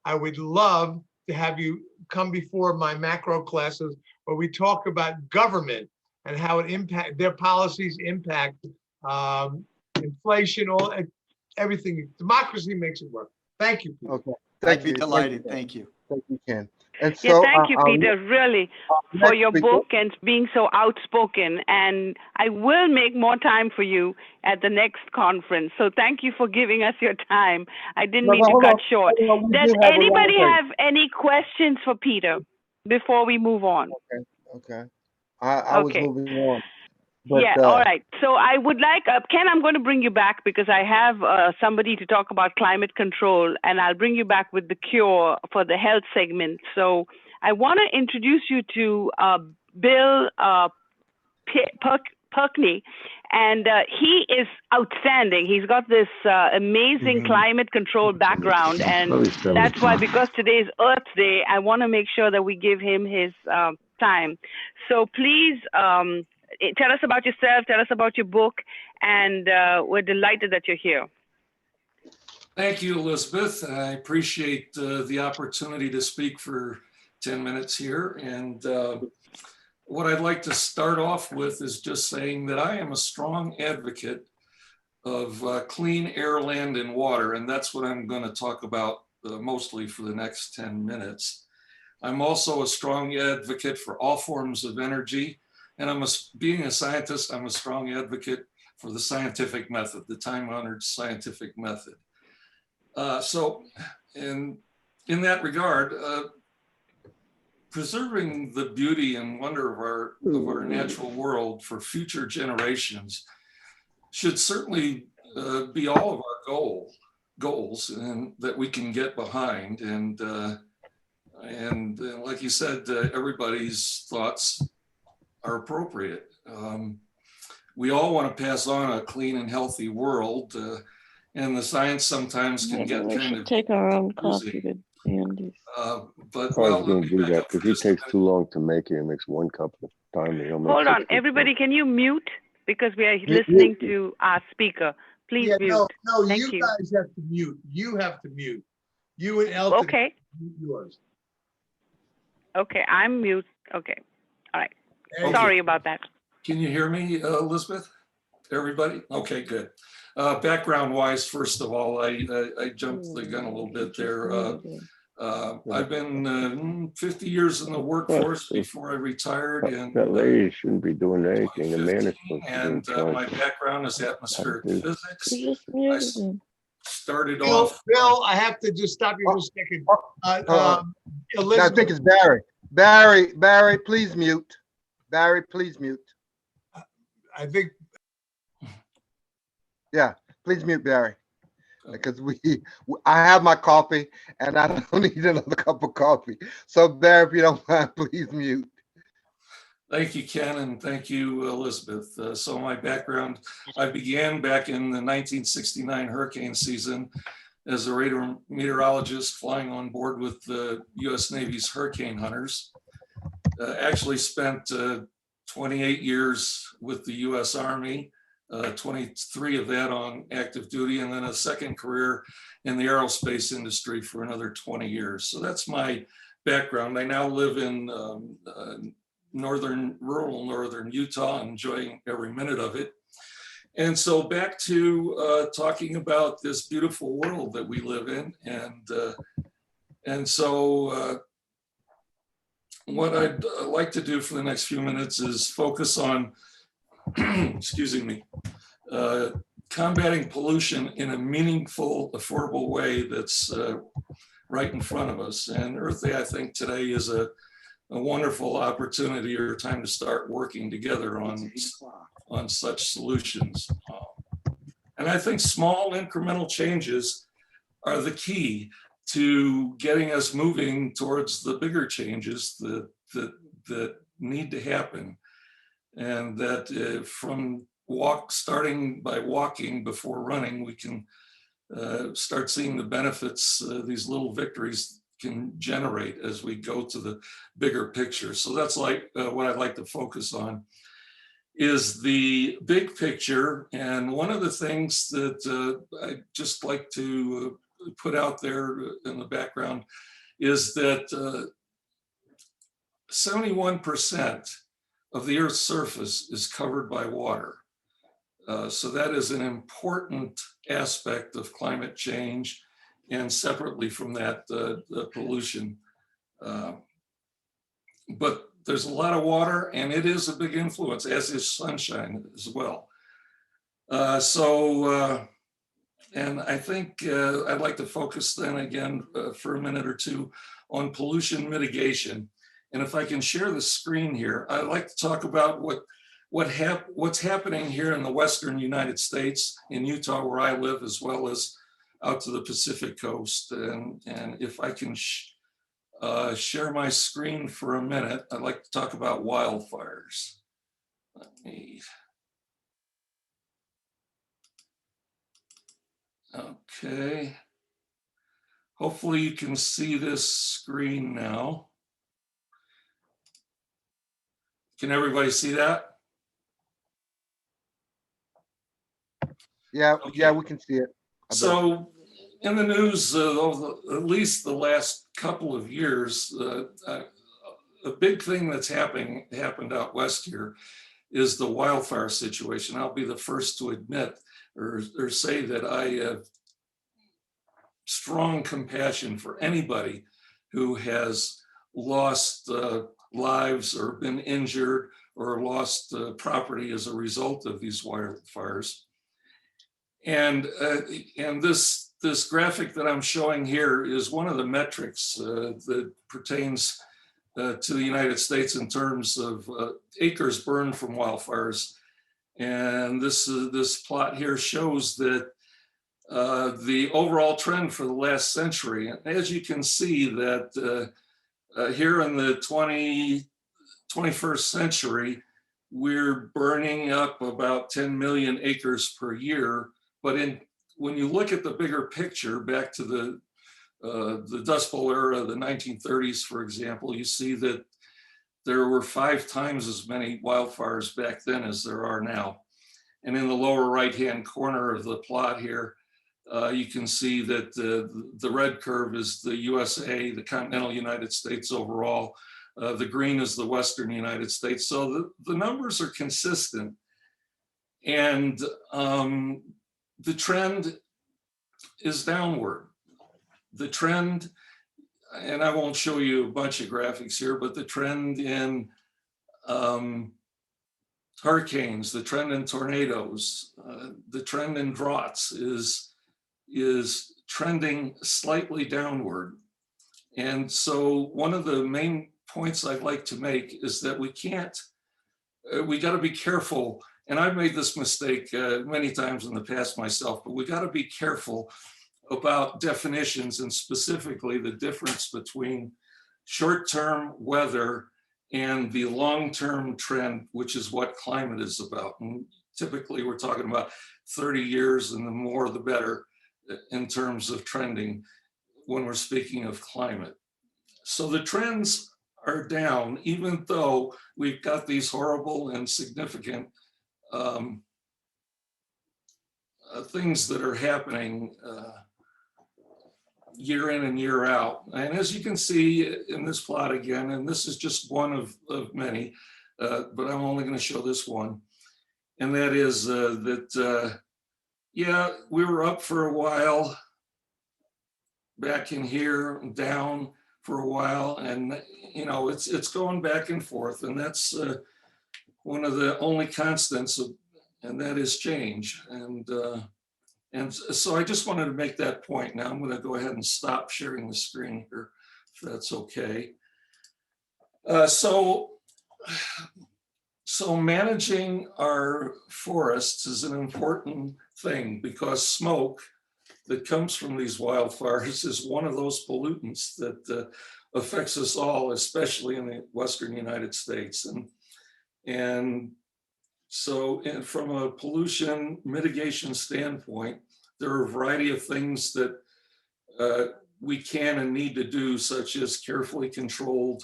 I would love to have you come before my macro classes where we talk about government and how their policies impact inflation, everything. Democracy makes it work. Thank you, Peter. Okay. I'd be delighted. Thank you. Thank you, Ken. And so, thank you, Peter, really, for your book and being so outspoken. And I will make more time for you at the next conference. So thank you for giving us your time. I didn't mean to cut short. Does anybody have any questions for Peter before we move on? Okay. I was moving on. But, all right. So I would like, Ken, I'm going to bring you back because I have somebody to talk about climate control, and I'll bring you back with the cure for the health segment. So I want to introduce you to Bill Perkney, and he is outstanding. He's got this amazing climate control background, and that's why, because today is Earth Day, I want to make sure that we give him his time. So please, tell us about yourself, tell us about your book, and we're delighted that you're here. Thank you, Elizabeth. I appreciate the opportunity to speak for 10 minutes here. And what I'd like to start off with is just saying that I am a strong advocate of clean air, land, and water. And that's what I'm going to talk about mostly for the next 10 minutes. I'm also a strong advocate for all forms of energy. And being a scientist, I'm a strong advocate for the scientific method, the time-honored scientific method. So in that regard, preserving the beauty and wonder of our natural world for future generations should certainly be all of our goals, and that we can get behind. And like you said, everybody's thoughts are appropriate. We all want to pass on a clean and healthy world, and the science sometimes can get kind of take our own coffee to Andy's. But I was going to do that because it takes too long to make it. It makes one cup of time. Hold on, everybody, can you mute? Because we are listening to our speaker. Please mute. No, Thank you guys have to mute. You have to mute. You and Elton. Okay. Mute yours. Okay, I'm mute. Okay. All right. Okay. Sorry about that. Can you hear me, Elizabeth? Everybody? Okay, good. Background wise, first of all, I jumped the gun a little bit there. I've been 50 years in the workforce before I retired. And that lady shouldn't be doing anything. The man is supposed to be and my background is atmospheric physics. I started off. Bill, I have to just stop you for a second. I think it's Barry. Barry, please mute. Barry, please mute. I think. Yeah, please mute Barry, because I have my coffee and I don't need another cup of coffee. So Barry, if you don't mind, please mute. Thank you, Ken, and thank you, Elizabeth. So my background, I began back in the 1969 hurricane season as a radar meteorologist flying on board with the U.S. Navy's hurricane hunters. Actually spent 28 years with the U.S. Army, 23 of that on active duty, and then a second career in the aerospace industry for another 20 years. So that's my background. I now live in rural northern Utah, enjoying every minute of it. And so back to talking about this beautiful world that we live in. And so what I'd like to do for the next few minutes is focus on, excuse me, combating pollution in a meaningful, affordable way that's right in front of us. And Earth Day, I think today is a wonderful opportunity or time to start working together on such solutions. And I think small incremental changes are the key to getting us moving towards the bigger changes that need to happen. And that from starting by walking before running, we can start seeing the benefits these little victories can generate as we go to the bigger picture. So that's like what I'd like to focus on is the big picture. And one of the things that I just like to put out there in the background is that 71% of the Earth's surface is covered by water. So that is an important aspect of climate change, and separately from that, the pollution. But there's a lot of water, and it is a big influence, as is sunshine as well. And I think I'd like to focus then again for a minute or two on pollution mitigation. And if I can share the screen here, I'd like to talk about what's happening here in the Western United States, in Utah, where I live, as well as out to the Pacific coast. And if I can share my screen for a minute, I'd like to talk about wildfires. Let me. Okay. Hopefully you can see this screen now. Can everybody see that? Yeah, Okay. yeah, we can see it. So in the news, at least the last couple of years, a big thing that's happened out west here is the wildfire situation. I'll be the first to admit or say that I have strong compassion for anybody who has lost lives or been injured or lost property as a result of these wildfires. And this graphic that I'm showing here is one of the metrics that pertains to the United States in terms of acres burned from wildfires. And this plot here shows that the overall trend for the last century. And as you can see that here in the 21st century, we're burning up about 10 million acres per year. But when you look at the bigger picture, back to the Dust Bowl era, the 1930s, for example, you see that there were 5 times as many wildfires back then as there are now. And in the lower right-hand corner of the plot here, you can see that the red curve is the USA, the continental United States overall. The green is the Western United States. So the numbers are consistent. And the trend is downward. The trend, and I won't show you a bunch of graphics here, but the trend in hurricanes, the trend in tornadoes, the trend in droughts is trending slightly downward. And so one of the main points I'd like to make is that we got to be careful. And I've made this mistake many times in the past myself, but we got to be careful about definitions, and specifically the difference between short-term weather and the long-term trend, which is what climate is about. And typically we're talking about 30 years, and the more the better. in terms of trending when we're speaking of climate. So the trends are down, even though we've got these horrible and significant things that are happening year in and year out. And as you can see in this plot again, and this is just one of many, but I'm only going to show this one. And that is that, yeah, we were up for a while back in here, down for a while, and you know, it's going back and forth, and that's one of the only constants of, and that is change. And so I just wanted to make that point. Now I'm going to go ahead and stop sharing the screen here, if that's okay. So managing our forests is an important thing, because smoke that comes from these wildfires is one of those pollutants that affects us all, especially in the Western United States. And so from a pollution mitigation standpoint, there are a variety of things that we can and need to do, such as carefully controlled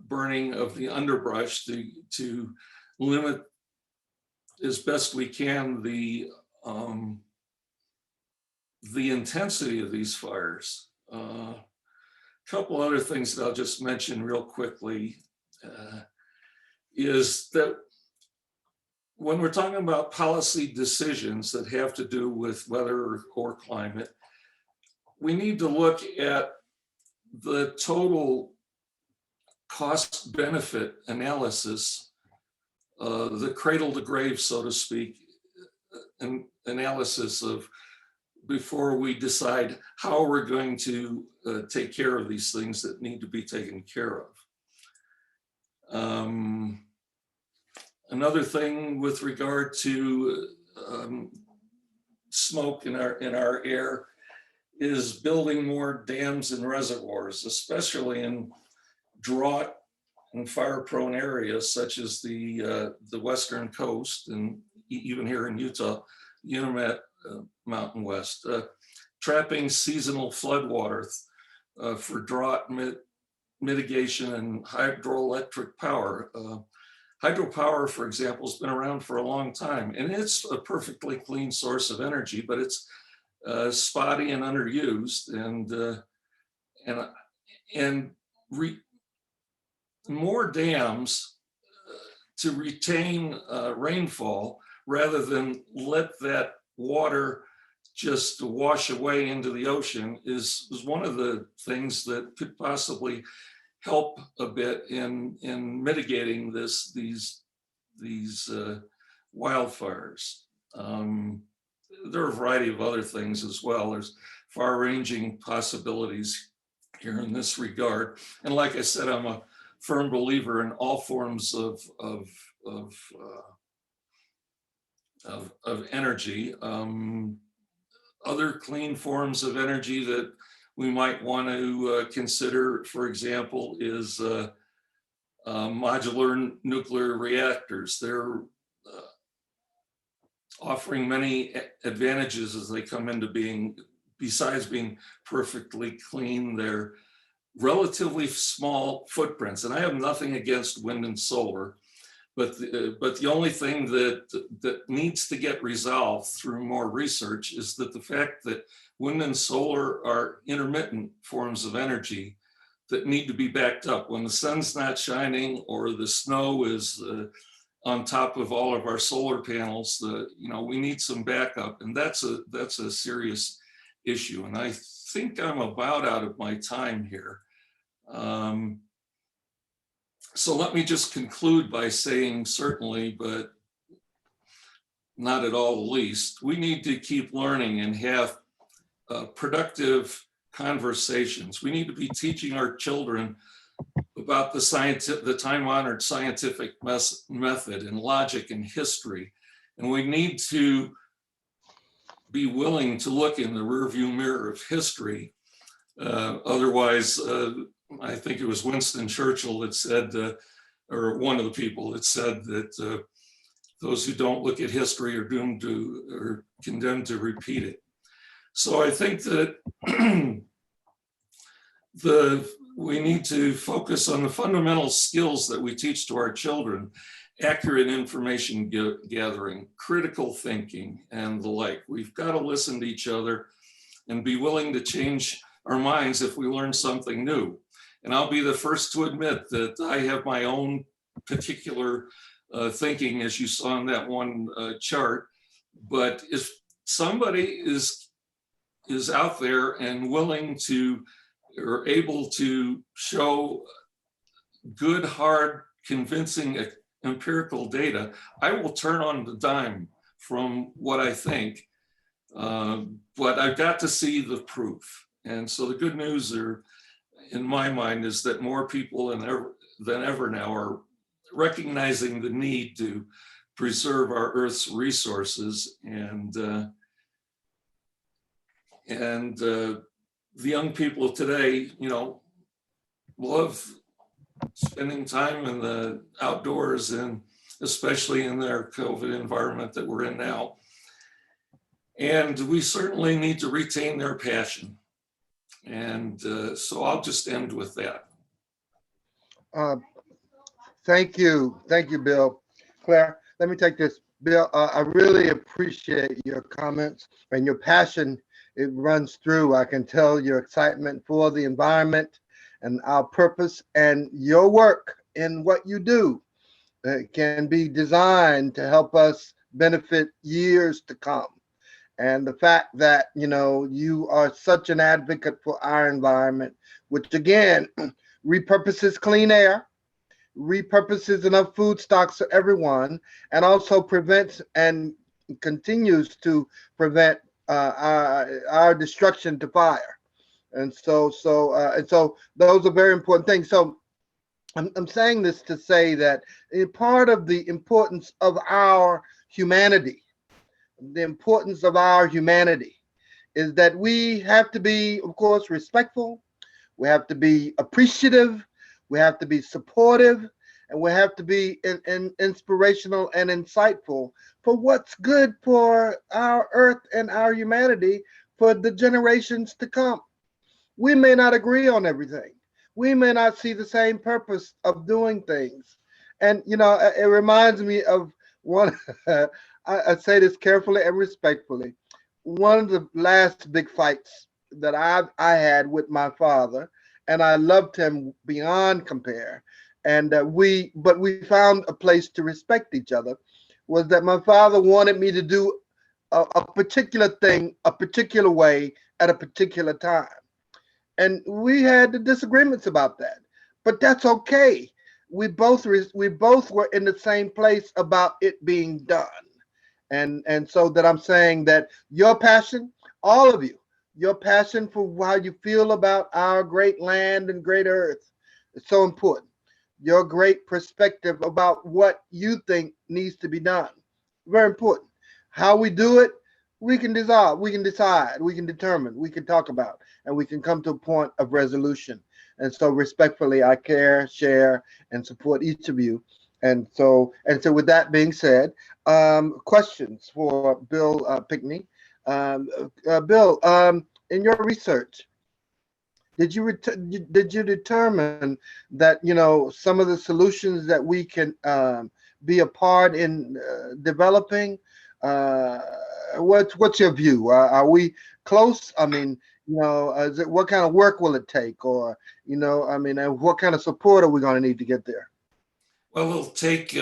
burning of the underbrush to limit as best we can the intensity of these fires. A couple other things that I'll just mention real quickly is that when we're talking about policy decisions that have to do with weather or climate, we need to look at the total cost benefit analysis, the cradle to grave, so to speak, an analysis of before we decide how we're going to take care of these things that need to be taken care of. Another thing with regard to smoke in our air is building more dams and reservoirs, especially in drought and fire-prone areas such as the western coast, and even here in Utah, Unimet Mountain West, trapping seasonal floodwater for drought mitigation and hydroelectric power. Hydropower, for example, has been around for a long time, and it's a perfectly clean source of energy, but it's spotty and underused, and more dams to retain rainfall rather than let that water just wash away into the ocean is one of the things that could possibly help a bit in mitigating these wildfires. There are a variety of other things as well. There's far-ranging possibilities here in this regard. And like I said, I'm a firm believer in all forms of energy. Other clean forms of energy that we might want to consider, for example, is modular nuclear reactors. They're offering many advantages as they come into being. Besides being perfectly clean, they're relatively small footprints. And I have nothing against wind and solar, but the only thing that needs to get resolved through more research is that the fact that wind and solar are intermittent forms of energy that need to be backed up. When the sun's not shining or the snow is on top of all of our solar panels, we need some backup, and that's a serious issue. And I think I'm about out of my time here. So let me just conclude by saying, certainly, but not at all the least, we need to keep learning and have productive conversations. We need to be teaching our children about the time-honored scientific method and logic and history. And we need to be willing to look in the rearview mirror of history. Otherwise, I think it was Winston Churchill that said, or one of the people that said that those who don't look at history are doomed to or condemned to repeat it. So I think that we need to focus on the fundamental skills that we teach to our children: accurate information gathering, critical thinking, and the like. We've got to listen to each other and be willing to change our minds if we learn something new. And I'll be the first to admit that I have my own particular thinking, as you saw in that one chart. But if somebody is out there and willing to or able to show good, hard, convincing empirical data, I will turn on the dime from what I think. But I've got to see the proof. And so the good news in my mind is that more people than ever now are recognizing the need to preserve our Earth's resources, and the young people of today, love spending time in the outdoors, and especially in their COVID environment that we're in now. And we certainly need to retain their passion. And so I'll just end with that. Thank you, Bill. Claire, let me take this. Bill, I really appreciate your comments and your passion. It runs through. I can tell your excitement for the environment and our purpose, and your work in what you do can be designed to help us benefit years to come. And the fact that, you are such an advocate for our environment, which again, repurposes clean air, repurposes enough food stocks for everyone, and also prevents and continues to prevent our destruction to fire. And so those are very important things. So I'm saying this to say that part of the importance of our humanity, is that we have to be, of course, respectful. We have to be appreciative. We have to be supportive, and we have to be inspirational and insightful for what's good for our Earth and our humanity for the generations to come. We may not agree on everything. We may not see the same purpose of doing things. And, it reminds me of one, I say this carefully and respectfully. One of the last big fights that I had with my father, and I loved him beyond compare, and we found a place to respect each other, was that my father wanted me to do a particular thing, a particular way, at a particular time. And we had the disagreements about that, but that's okay. We both were in the same place about it being done. And so that I'm saying that your passion, all of you, your passion for how you feel about our great land and great Earth is so important. Your great perspective about what you think needs to be done, very important. How we do it, we can decide, we can determine, we can talk about, and we can come to a point of resolution. And so respectfully, I care, share, and support each of you. And so with that being said, questions for Bill Pickney. Bill, in your research, did you determine that some of the solutions that we can be a part in developing? What's your view? Are we close? I mean, what kind of work will it take, or what kind of support are we going to need to get there? Well, it'll take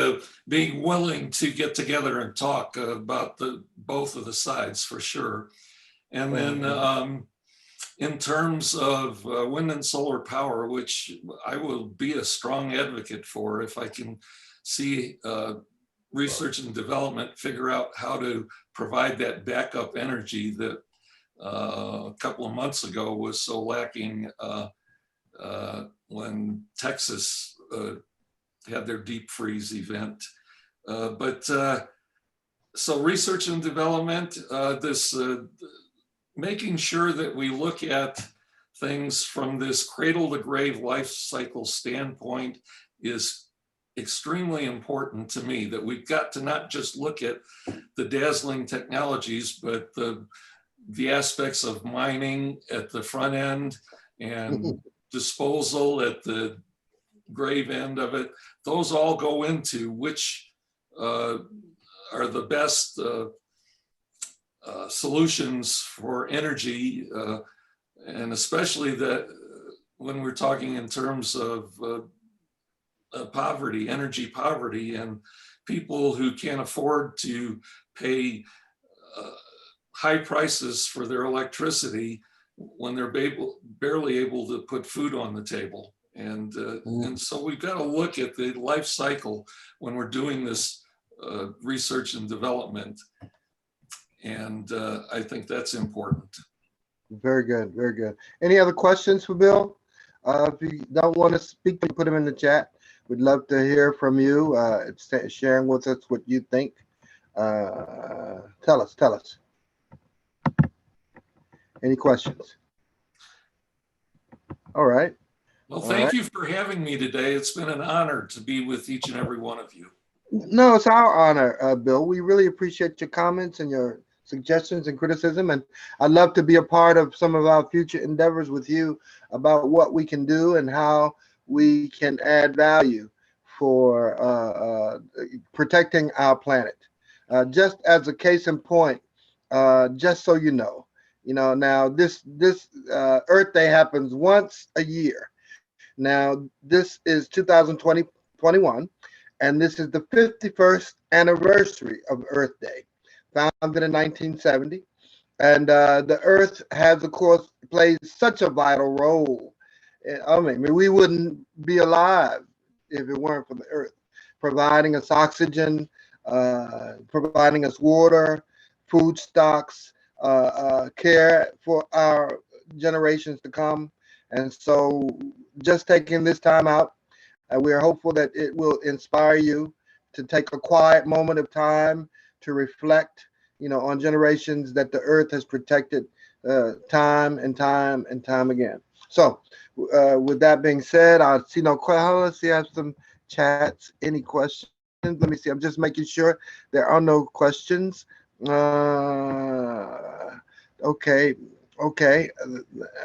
being willing to get together and talk about both of the sides, for sure. And then in terms of wind and solar power, which I will be a strong advocate for if I can see research and development figure out how to provide that backup energy that a couple of months ago was so lacking when Texas had their deep freeze event. So research and development, making sure that we look at things from this cradle to grave life cycle standpoint is extremely important to me, that we've got to not just look at the dazzling technologies, but the aspects of mining at the front end and disposal at the grave end of it. Those all go into which are the best solutions for energy, and especially that when we're talking in terms of poverty, energy poverty, and people who can't afford to pay high prices for their electricity when they're barely able to put food on the table. And so we've got to look at the life cycle when we're doing this research and development. And I think that's important. Very good, very good. Any other questions for Bill? If you don't want to speak, put them in the chat. We'd love to hear from you, sharing with us what you think. Tell us. Any questions? All right. Well, thank you for having me today. It's been an honor to be with each and every one of you. No, it's our honor, Bill. We really appreciate your comments and your suggestions and criticism, and I'd love to be a part of some of our future endeavors with you about what we can do and how we can add value for protecting our planet. Just as a case in point, just so you know, now this Earth Day happens once a year. Now this is 2021, and this is the 51st anniversary of Earth Day, founded in 1970. And the Earth has, of course, plays such a vital role. I mean, we wouldn't be alive if it weren't for the Earth, providing us oxygen, providing us water, food stocks, care for our generations to come. And so just taking this time out, we are hopeful that it will inspire you to take a quiet moment of time to reflect, on generations that the Earth has protected time and time and time again. So with that being said, I see no questions. Let's see, I have some chats. Any questions? Let me see. I'm just making sure there are no questions. Okay.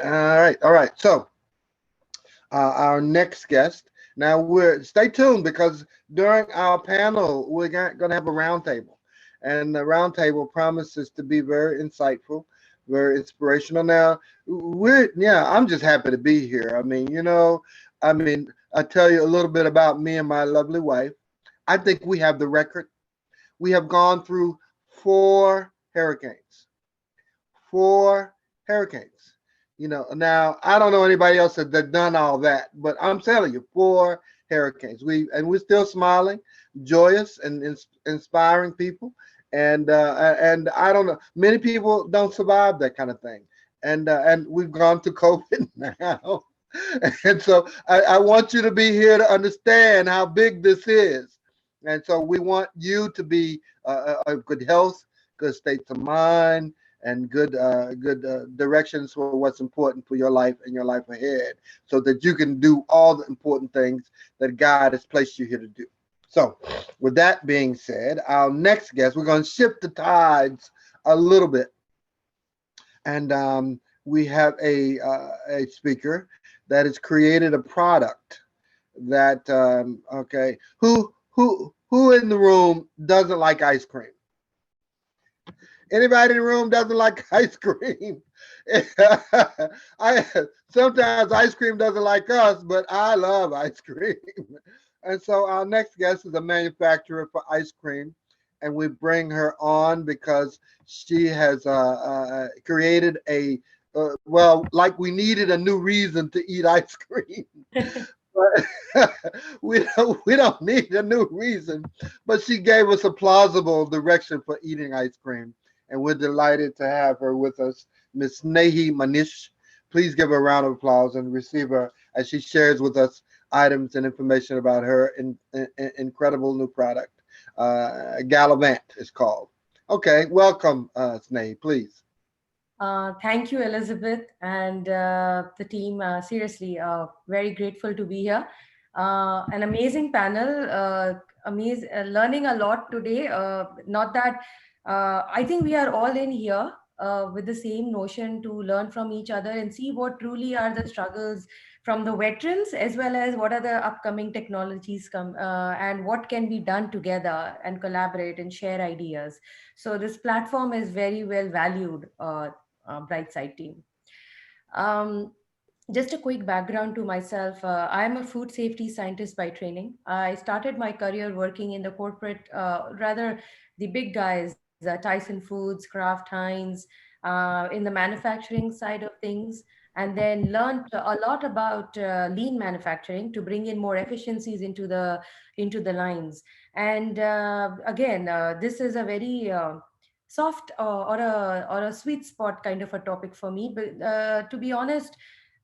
All right. So our next guest. Now stay tuned, because during our panel we're going to have a roundtable, and the roundtable promises to be very insightful, very inspirational. Now I'm just happy to be here. I tell you a little bit about me and my lovely wife. I think we have the record. We have gone through 4 hurricanes. 4 hurricanes. Now I don't know anybody else that done all that, but I'm telling you, 4 hurricanes. We're still smiling, joyous, and inspiring people. And I don't know, many people don't survive that kind of thing. And we've gone to COVID now, and so I want you to be here to understand how big this is. And so we want you to be a good health, good states of mind, and good directions for what's important for your life and your life ahead, so that you can do all the important things that God has placed you here to do. So with that being said, our next guest, we're going to shift the tides a little bit. And we have a speaker that has created a product that, who in the room doesn't like ice cream? Anybody in the room doesn't like ice cream? Sometimes ice cream doesn't like us, but I love ice cream. And so our next guest is a manufacturer for ice cream, and we bring her on because she has created like we needed a new reason to eat ice cream. But we don't need a new reason, but she gave us a plausible direction for eating ice cream. And we're delighted to have her with us, Ms. Snehi Manish. Please give her a round of applause and receive her as she shares with us items and information about her incredible new product. Gallivant is called. Okay, welcome, Snehi, please. Thank you, Elizabeth, and the team. Seriously, very grateful to be here. An amazing panel, learning a lot today. Not that I think we are all in here with the same notion to learn from each other and see what truly are the struggles from the veterans, as well as what are the upcoming technologies come and what can be done together and collaborate and share ideas. So this platform is very well valued, Brightside team. Um, just a quick background to myself. I'm a food safety scientist by training. I started my career working in the corporate, rather the big guys, Tyson Foods, Kraft Heinz, in the manufacturing side of things, and then learned a lot about lean manufacturing to bring in more efficiencies into the lines. And again, this is a very soft or a sweet spot kind of a topic for me. But to be honest,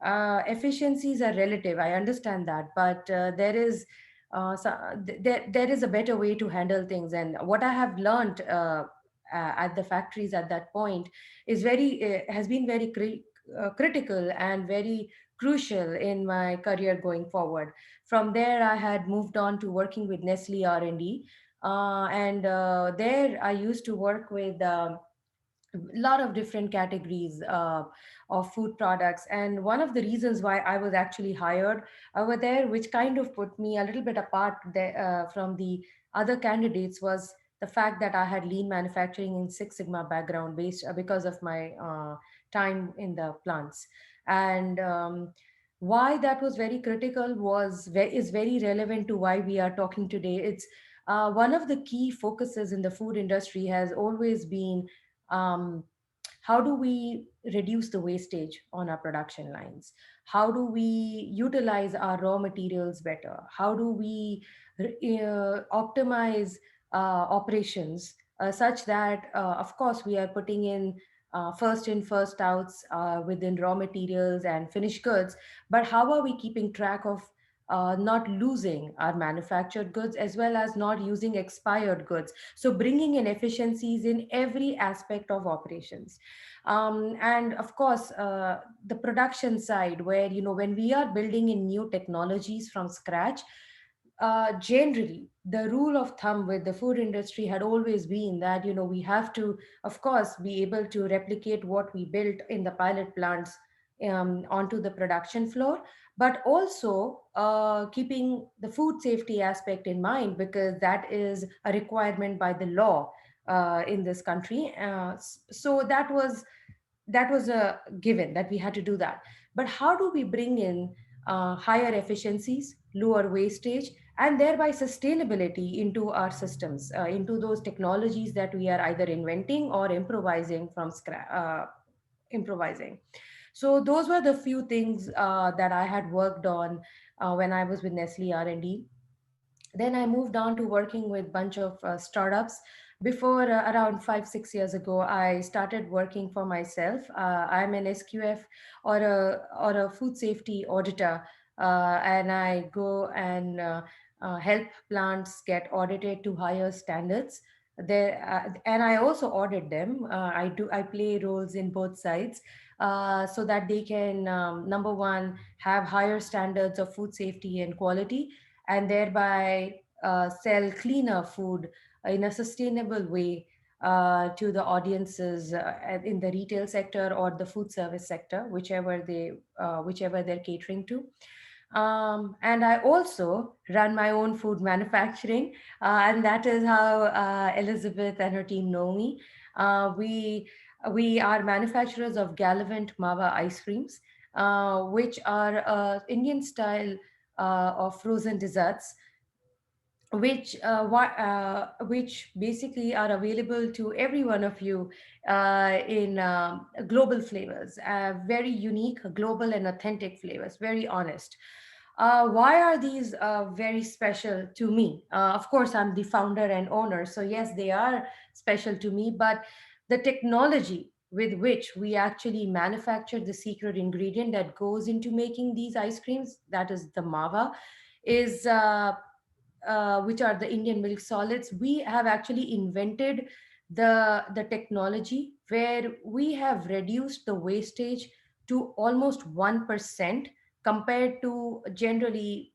efficiencies are relative. I understand that, but there is a better way to handle things. And what I have learned at the factories at that point is very has been very critical and very crucial in my career going forward. From there, I had moved on to working with Nestle R&D, and there I used to work with. Lot of different categories of food products, and one of the reasons why I was actually hired over there, which kind of put me a little bit apart from the other candidates, was the fact that I had lean manufacturing in Six Sigma background based because of my time in the plants. And why that was very critical is very relevant to why we are talking today. It's one of the key focuses in the food industry has always been, um, how do we reduce the wastage on our production lines? How do we utilize our raw materials better? How do we optimize operations such that, of course, we are putting in first in, first outs within raw materials and finished goods, but how are we keeping track of not losing our manufactured goods as well as not using expired goods? So bringing in efficiencies in every aspect of operations. And of course, the production side, where, when we are building in new technologies from scratch, generally the rule of thumb with the food industry had always been that, we have to, of course, be able to replicate what we built in the pilot plants onto the production floor, but also keeping the food safety aspect in mind, because that is a requirement by the law in this country. So that was a given that we had to do that. But how do we bring in higher efficiencies, lower wastage, and thereby sustainability into our systems, into those technologies that we are either inventing or improvising from scratch? Improvising. So those were the few things that I had worked on when I was with Nestle R&D. Then I moved on to working with bunch of startups. Before, around 5 6 years ago, I started working for myself. I'm an SQF, or a food safety auditor, and I go and help plants get audited to higher standards there. And I also audit them. I play roles in both sides, so that they can, number one, have higher standards of food safety and quality, and thereby sell cleaner food in a sustainable way to the audiences in the retail sector or the food service sector, whichever they're catering to. And I also run my own food manufacturing, and that is how Elizabeth and her team know me. We are manufacturers of Gallivant Mava ice creams, which are Indian style of frozen desserts, which basically are available to every one of you in global flavors, very unique, global and authentic flavors, very honest. Why are these very special to me? Of course, I'm the founder and owner, so yes, they are special to me, but the technology with which we actually manufacture the secret ingredient that goes into making these ice creams, that is the mava, is which are the Indian milk solids. We have actually invented the technology where we have reduced the wastage to almost 1% compared to generally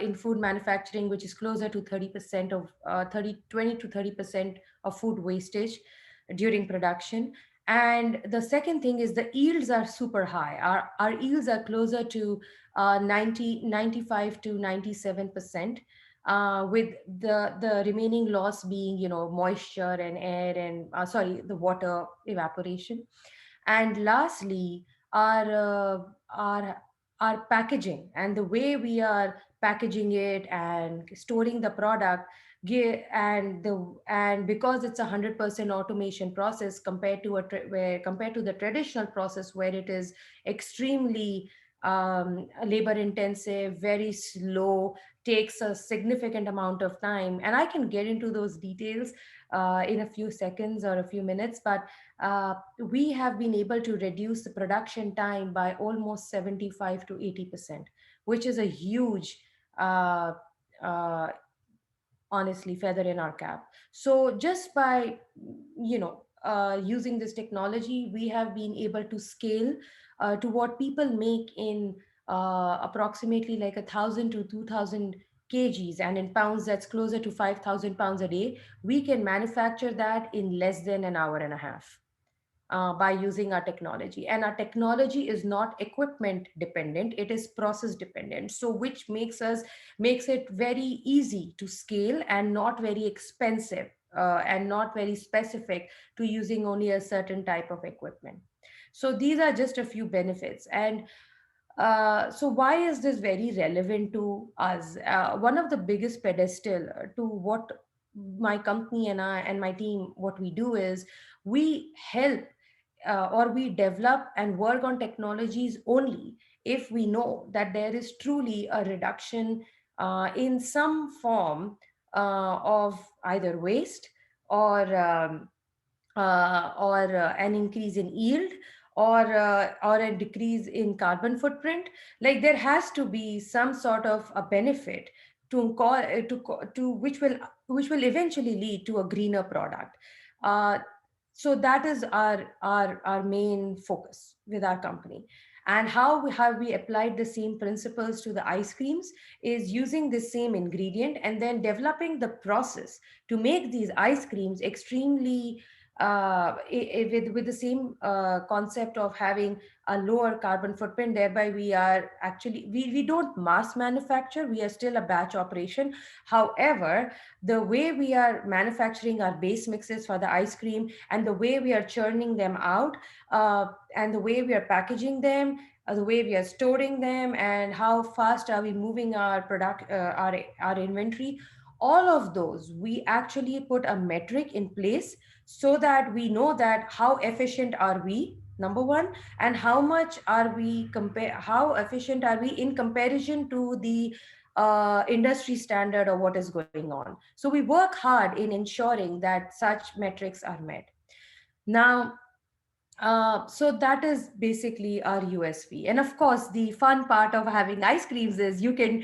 in food manufacturing, which is closer to 30% of 20 to 30% of food wastage during production. And the second thing is the yields are super high. Our yields are closer to 95 to 97%, with the remaining loss being, moisture and air and the water evaporation. And lastly, our uh, our our packaging and the way we are packaging it and storing the product, and because it's 100% automation process compared to compared to the traditional process where it is extremely labor intensive, very slow, takes a significant amount of time. And I can get into those details in a few seconds or a few minutes, but we have been able to reduce the production time by almost 75 to 80%, which is a huge, uh, uh, honestly, feather in our cap. So just by, using this technology, we have been able to scale to what people make in approximately like 1,000 to 2,000 kgs, and in pounds that's closer to 5,000 pounds a day. We can manufacture that in less than an hour and a half by using our technology. And our technology is not equipment dependent, it is process dependent, so which makes it very easy to scale and not very expensive, and not very specific to using only a certain type of equipment. So these are just a few benefits. And so why is this very relevant to us? One of the biggest pedestal to what my company and I and my team, what we do is we help, or we develop and work on technologies only if we know that there is truly a reduction in some form of either waste or an increase in yield, or a decrease in carbon footprint. Like there has to be some sort of a benefit to which will eventually lead to a greener product. uh, so that is our main focus with our company. And how have we applied the same principles to the ice creams is using the same ingredient and then developing the process to make these ice creams extremely with the same concept of having a lower carbon footprint. Thereby we are actually, we don't mass manufacture, we are still a batch operation. However, the way we are manufacturing our base mixes for the ice cream and the way we are churning them out, and the way we are packaging them, the way we are storing them, and how fast are we moving our product, our inventory, all of those we actually put a metric in place so that we know that how efficient are we, number one, and how much are we how efficient are we in comparison to the industry standard or what is going on. So we work hard in ensuring that such metrics are met. Now, so that is basically our USP. And of course, the fun part of having ice creams is you can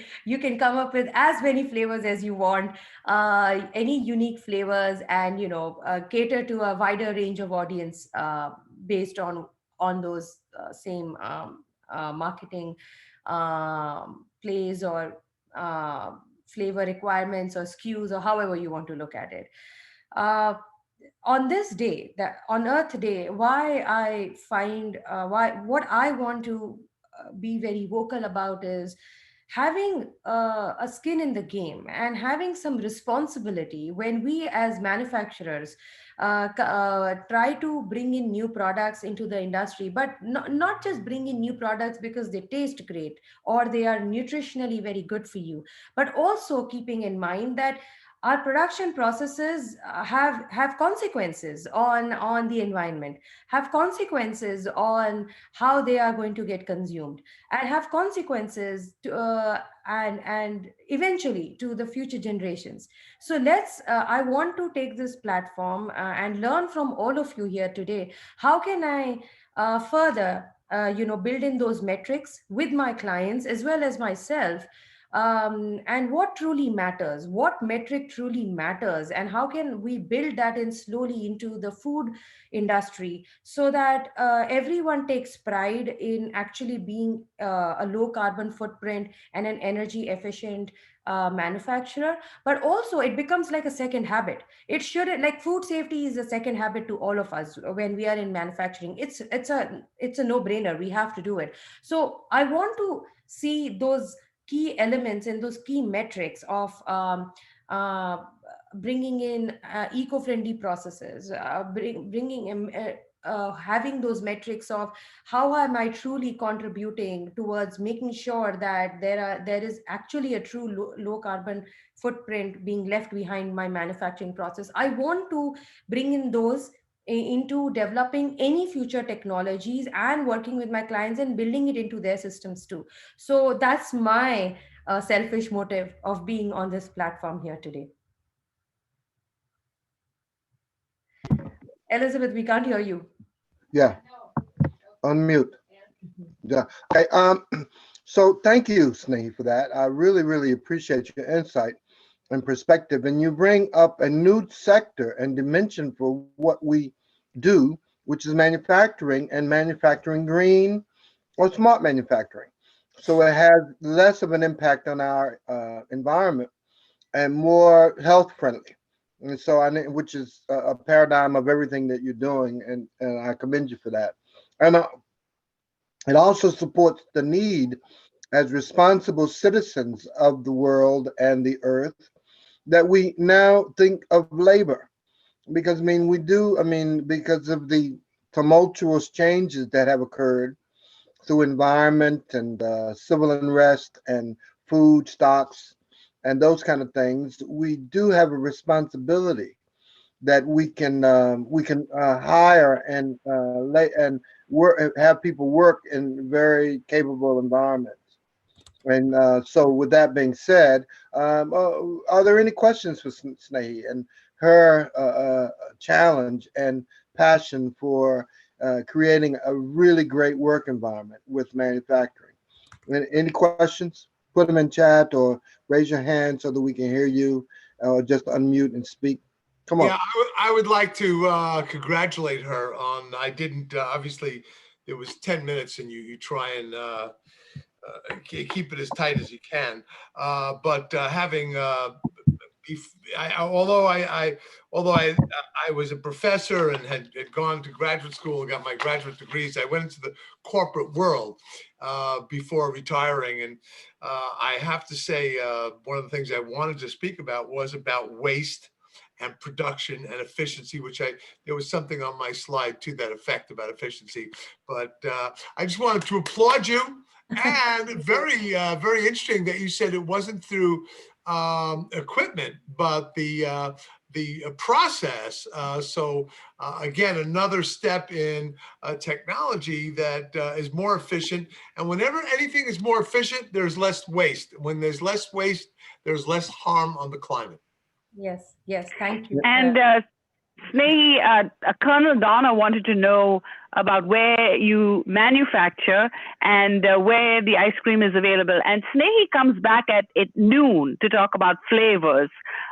come up with as many flavors as you want, any unique flavors, and cater to a wider range of audience based on those same marketing plays or flavor requirements or SKUs or however you want to look at it. Uh, on this day, that on Earth Day, why I find why what I want to be very vocal about is having a skin in the game and having some responsibility when we as manufacturers try to bring in new products into the industry, but not just bring in new products because they taste great or they are nutritionally very good for you, but also keeping in mind that our production processes have consequences on the environment, have consequences on how they are going to get consumed, and have consequences to, and eventually to the future generations. So I want to take this platform and learn from all of you here today. How can I further build in those metrics with my clients as well as myself, and what truly matters, what metric truly matters, and how can we build that in slowly into the food industry so that everyone takes pride in actually being a low carbon footprint and an energy efficient manufacturer. But also it becomes like a second habit. It should, like food safety is a second habit to all of us when we are in manufacturing. It's a no brainer, we have to do it. So I want to see those key elements and those key metrics of uh, bringing in eco-friendly processes, bringing having those metrics of how am I truly contributing towards making sure that there is actually a true low carbon footprint being left behind my manufacturing process. I want to bring in those into developing any future technologies and working with my clients and building it into their systems too. So that's my selfish motive of being on this platform here today. Elizabeth, we can't hear you. Yeah, unmute. Yeah. Okay. So thank you, Snehi, for that. I really, really appreciate your insight and perspective. And you bring up a new sector and dimension for what we do, which is manufacturing and manufacturing green or smart manufacturing. So it has less of an impact on our environment and more health friendly. And so which is a paradigm of everything that you're doing, and I commend you for that. And it also supports the need as responsible citizens of the world and the earth that we now think of labor. Because because of the tumultuous changes that have occurred through environment and civil unrest and food stocks and those kind of things, we do have a responsibility that we can hire and work, have people work in very capable environments. And so, with that being said, are there any questions for Snehi and her challenge and passion for creating a really great work environment with manufacturing? Any questions? Put them in chat or raise your hand so that we can hear you, or just unmute and speak. Come on. Yeah, I would like to congratulate her on, I didn't, obviously, it was 10 minutes and you try and keep it as tight as you can. But having, although I was a professor and had gone to graduate school and got my graduate degrees, I went into the corporate world before retiring. And I have to say, one of the things I wanted to speak about was about waste and production and efficiency, which there was something on my slide to that effect about efficiency. But I just wanted to applaud you. And very interesting that you said it wasn't through equipment, but the process. So again, another step in technology that is more efficient. And whenever anything is more efficient, there's less waste. When there's less waste, there's less harm on the climate. Yes, thank you. And Snehi, Colonel Donna wanted to know about where you manufacture and where the ice cream is available. And Snehi comes back at noon to talk about flavors.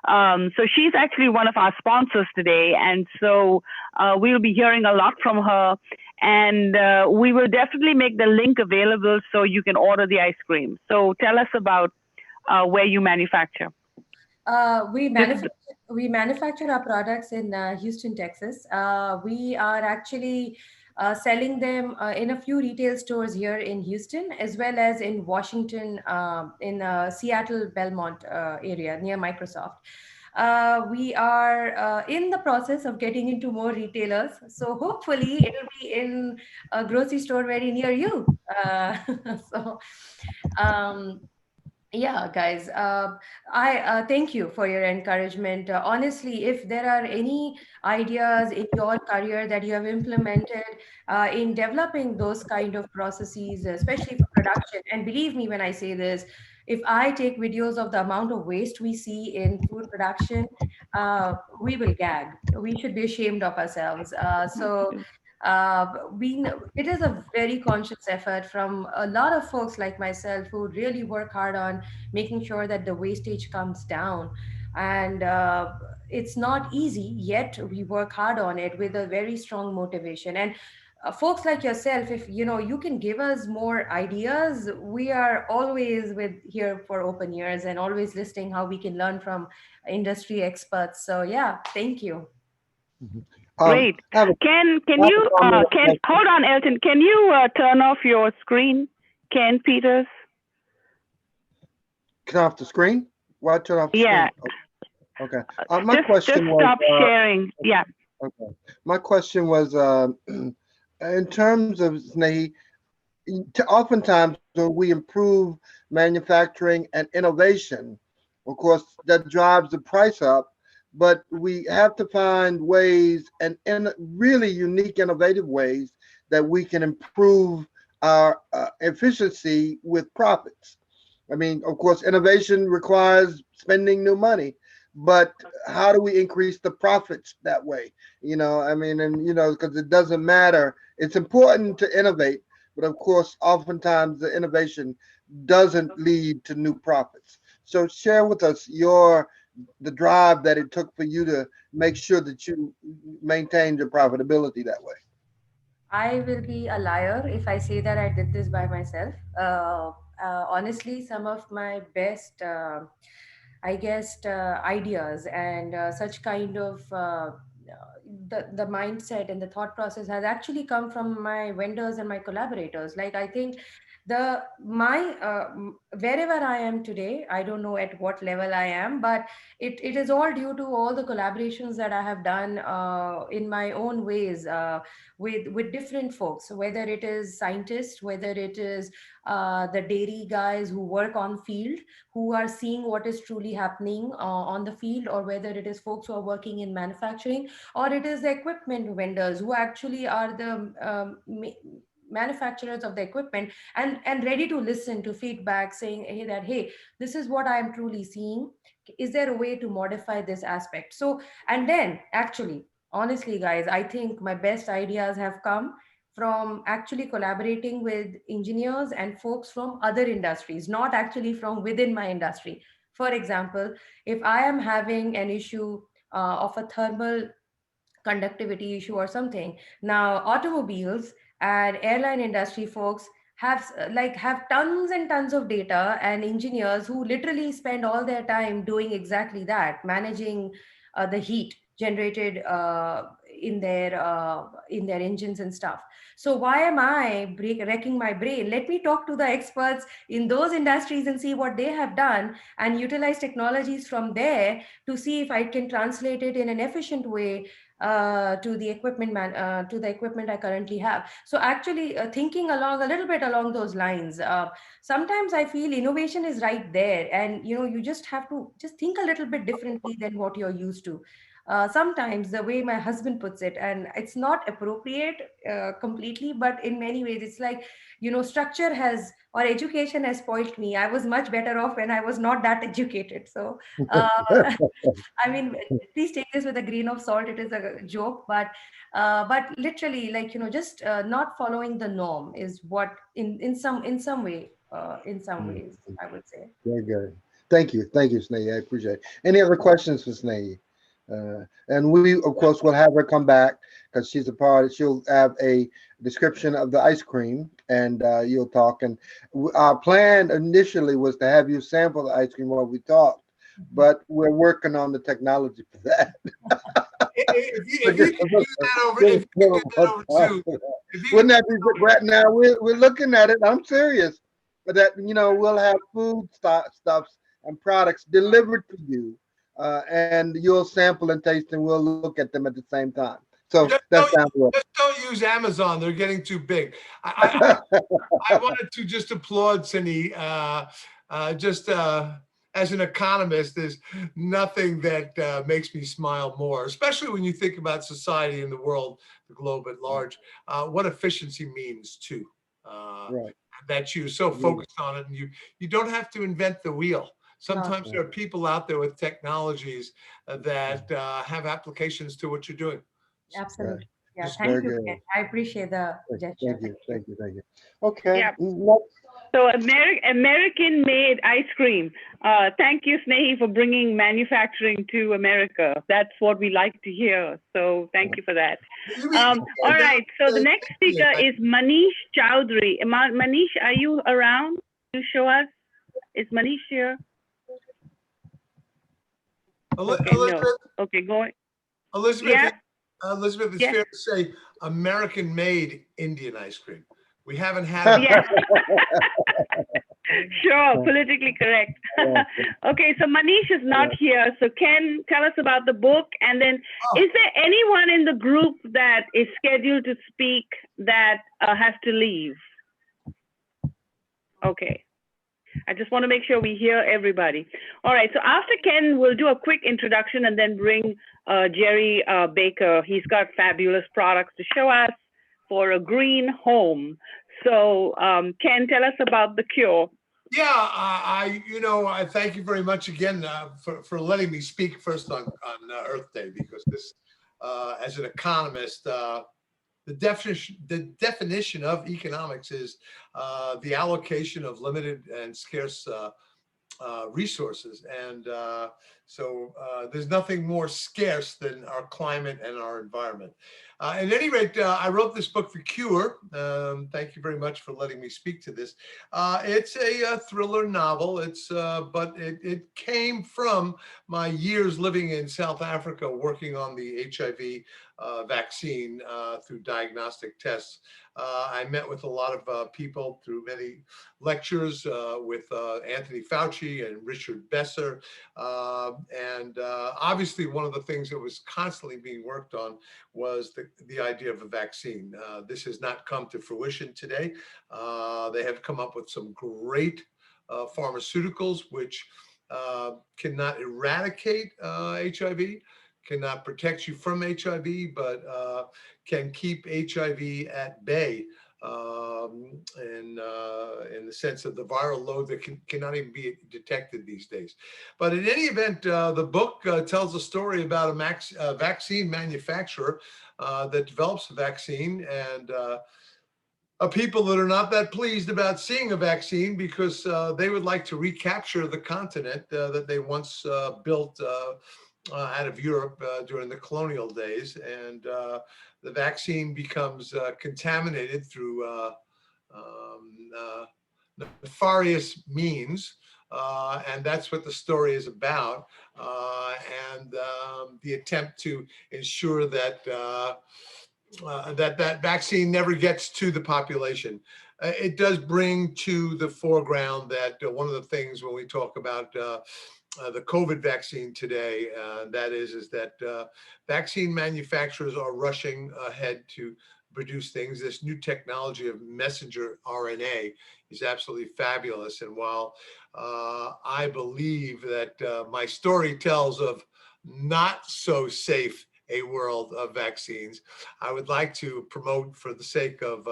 So she's actually one of our sponsors today. And so we'll be hearing a lot from her. And we will definitely make the link available so you can order the ice cream. So tell us about where you manufacture. We manufacture our products in Houston, Texas. We are actually selling them in a few retail stores here in Houston, as well as in Washington, in Seattle, Belmont area near Microsoft. We are in the process of getting into more retailers. So hopefully it'll be in a grocery store very near you. So, yeah, guys, I thank you for your encouragement. Honestly, if there are any ideas in your career that you have implemented in developing those kind of processes, especially for production, and believe me when I say this, if I take videos of the amount of waste we see in food production, we will gag. We should be ashamed of ourselves. So It is a very conscious effort from a lot of folks like myself who really work hard on making sure that the wastage comes down. And it's not easy, yet we work hard on it with a very strong motivation. And folks like yourself, if you can give us more ideas, we are always with here for open ears and always listening how we can learn from industry experts. So yeah, thank you. Great. Can hold on, Elton. Can you turn off your screen, Ken Peters? Turn off the screen? Why turn off the Yeah. screen? Okay. My question was, stop sharing. Yeah. Okay. My question was, in terms of Snehi, oftentimes when we improve manufacturing and innovation, of course, that drives the price up, but we have to find ways and really unique, innovative ways that we can improve our efficiency with profits. I mean, of course, innovation requires spending new money, but how do we increase the profits that way? I mean, and because it doesn't matter. It's important to innovate, but of course, oftentimes the innovation doesn't lead to new profits. So share with us the drive that it took for you to make sure that you maintained your profitability that way. I will be a liar if I say that I did this by myself. Honestly, some of my best, I guess, ideas and such kind of the mindset and the thought process has actually come from my vendors and my collaborators. Like, I think wherever I am today, I don't know at what level I am, but it is all due to all the collaborations that I have done in my own ways with different folks, whether it is scientists, whether it is the dairy guys who work on field, who are seeing what is truly happening on the field, or whether it is folks who are working in manufacturing, or it is the equipment vendors who actually are the manufacturers of the equipment, and ready to listen to feedback, saying, hey, this is what I am truly seeing. Is there a way to modify this aspect? So, and then actually, honestly, guys, I think my best ideas have come from actually collaborating with engineers and folks from other industries, not actually from within my industry. For example, if I am having an issue of a thermal conductivity issue or something, now automobiles and airline industry folks have tons and tons of data and engineers who literally spend all their time doing exactly that, managing the heat generated in their engines and stuff. So why am I wrecking my brain? Let me talk to the experts in those industries and see what they have done, and utilize technologies from there to see if I can translate it in an efficient way to the equipment I currently have. So actually, thinking along a little bit along those lines, sometimes I feel innovation is right there, and you just have to just think a little bit differently than what you're used to. Sometimes the way my husband puts it, and it's not appropriate completely, but in many ways it's like, structure has, or education has spoiled me. I was much better off when I was not that educated. So I mean, please take this with a grain of salt. It is a joke, but literally, like, just not following the norm is what in some ways I would say. Very good. Thank you, Snehi. I appreciate it. Any other questions for Snehi? And we, of course, will have her come back because she's a part. She'll have a description of the ice cream, and you'll talk. And our plan initially was to have you sample the ice cream while we talked, but we're working on the technology for that. If you can do that over Zoom, wouldn't that be good? Right now, we're looking at it. I'm serious, but that we'll have food stuffs and products delivered to you. And you'll sample and taste, and we'll look at them at the same time. So just don't use Amazon; they're getting too big. I wanted to just applaud Cindy. As an economist, there's nothing that makes me smile more, especially when you think about society and the world, the globe at large. What efficiency means too. Right. That you're so focused on it, and you don't have to invent the wheel. Sometimes there are people out there with technologies that have applications to what you're doing. Absolutely. Yeah, Very thank you, good. Ken. I appreciate the gesture. Thank you. Okay. Yeah. Next. So American-made ice cream. Thank you, Snehi, for bringing manufacturing to America. That's what we like to hear. So thank you for that. All right. So the next speaker is Manish Chowdhury. Manish, are you around to show us? Is Manish here? Okay, no. Okay, go on. Elizabeth, Yeah. Elizabeth, it's Yeah. fair to say American-made Indian ice cream. We haven't had it. Yeah. Sure, politically correct. Okay, so Manish is not here. So Ken, tell us about the book. And then is there anyone in the group that is scheduled to speak that has to leave? Okay. I just want to make sure we hear everybody. All right, so after Ken, we'll do a quick introduction and then bring Jerry Baker. He's got fabulous products to show us for a green home. So Ken, tell us about the cure. Yeah, I thank you very much again for letting me speak first on Earth Day, because this, as an economist, the definition of economics is the allocation of limited and scarce resources. And so there's nothing more scarce than our climate and our environment. At any rate, I wrote this book, The Cure. Thank you very much for letting me speak to this. It's a thriller novel. But it came from my years living in South Africa, working on the HIV vaccine through diagnostic tests. I met with a lot of people through many lectures with Anthony Fauci and Richard Besser. And obviously one of the things that was constantly being worked on was the idea of a vaccine. This has not come to fruition today. They have come up with some great pharmaceuticals which cannot eradicate HIV, cannot protect you from HIV, but can keep HIV at bay in the sense of the viral load that cannot even be detected these days. But in any event, the book tells a story about a vaccine manufacturer that develops a vaccine, and people that are not that pleased about seeing a vaccine because they would like to recapture the continent that they once built out of Europe during the colonial days. And the vaccine becomes contaminated through nefarious means. And that's what the story is about. And the attempt to ensure that that vaccine never gets to the population. It does bring to the foreground that one of the things when we talk about the COVID vaccine today, that is that vaccine manufacturers are rushing ahead to produce things. This new technology of messenger RNA is absolutely fabulous. And while I believe that my story tells of not so safe a world of vaccines, I would like to promote, for the sake of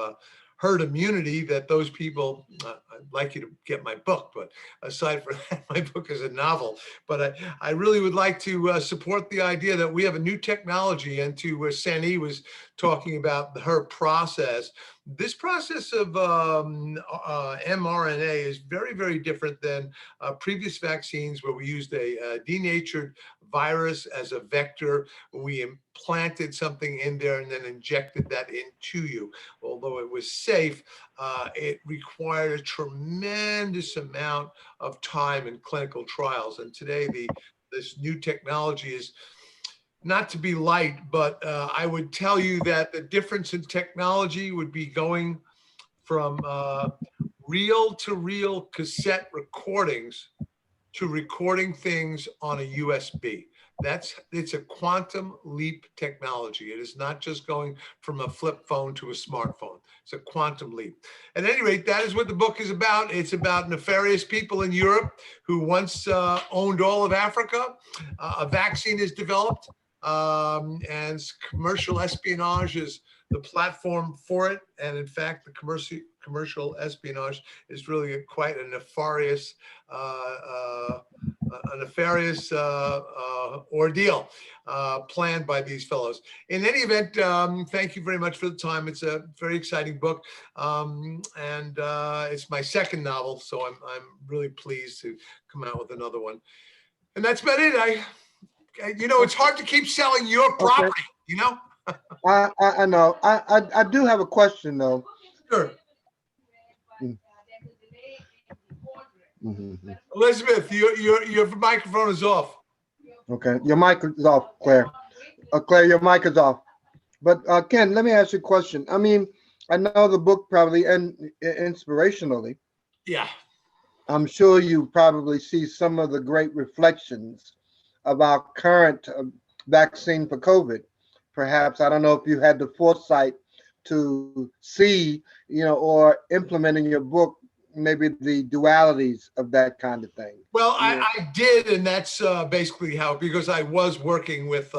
herd immunity, that those people, I'd like you to get my book, but aside from that, my book is a novel. But I really would like to support the idea that we have a new technology, and to where Sani was talking about her process. This process of mRNA is very, very different than previous vaccines where we used a denatured virus as a vector. We implanted something in there and then injected that into you. Although it was safe, it required a tremendous amount of time in clinical trials. And today, this new technology is not to be light, but I would tell you that the difference in technology would be going from reel-to-reel cassette recordings to recording things on a USB. It's a quantum leap technology. It is not just going from a flip phone to a smartphone. It's a quantum leap. At any rate, that is what the book is about. It's about nefarious people in Europe who once owned all of Africa. A vaccine is developed, and commercial espionage is the platform for it. And in fact, the commercial espionage is really quite a nefarious nefarious ordeal planned by these fellows. In any event, thank you very much for the time. It's a very exciting book, and it's my second novel, so I'm really pleased to come out with another one. And that's about it. It's hard to keep selling your property, I know. I do have a question though. Sure. Mm-hmm. Elizabeth, your microphone is off. Okay, your mic is off, Claire. Claire, your mic is off. But Ken, let me ask you a question. I mean, I know the book probably inspirationally. Yeah. I'm sure you probably see some of the great reflections of our current vaccine for COVID. Perhaps, I don't know if you had the foresight to see, or implement in your book, maybe the dualities of that kind of thing. Well, I did, and that's basically how, because I was working with,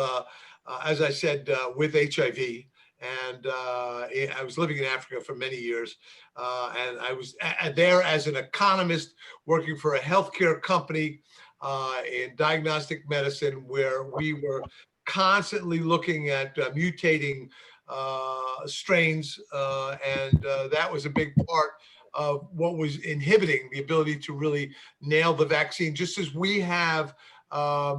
as I said, with HIV, and I was living in Africa for many years, and I was there as an economist working for a healthcare company in diagnostic medicine, where we were constantly looking at mutating strains, and that was a big part of what was inhibiting the ability to really nail the vaccine, just as we have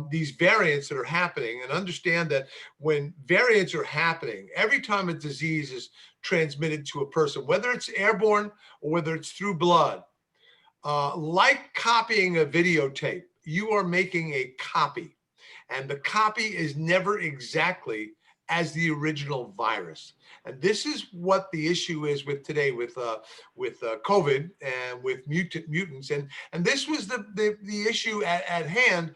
these variants that are happening. And understand that when variants are happening, every time a disease is transmitted to a person, whether it's airborne or whether it's through blood, like copying a videotape, you are making a copy. And the copy is never exactly as the original virus. And this is what the issue is with today, with COVID and with mutants. And this was the issue at hand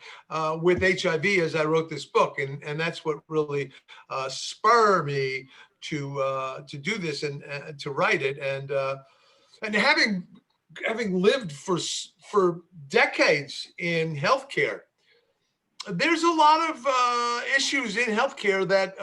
with HIV as I wrote this book. And that's what really spurred me to do this and to write it. And having lived for decades in healthcare, there's a lot of issues in healthcare that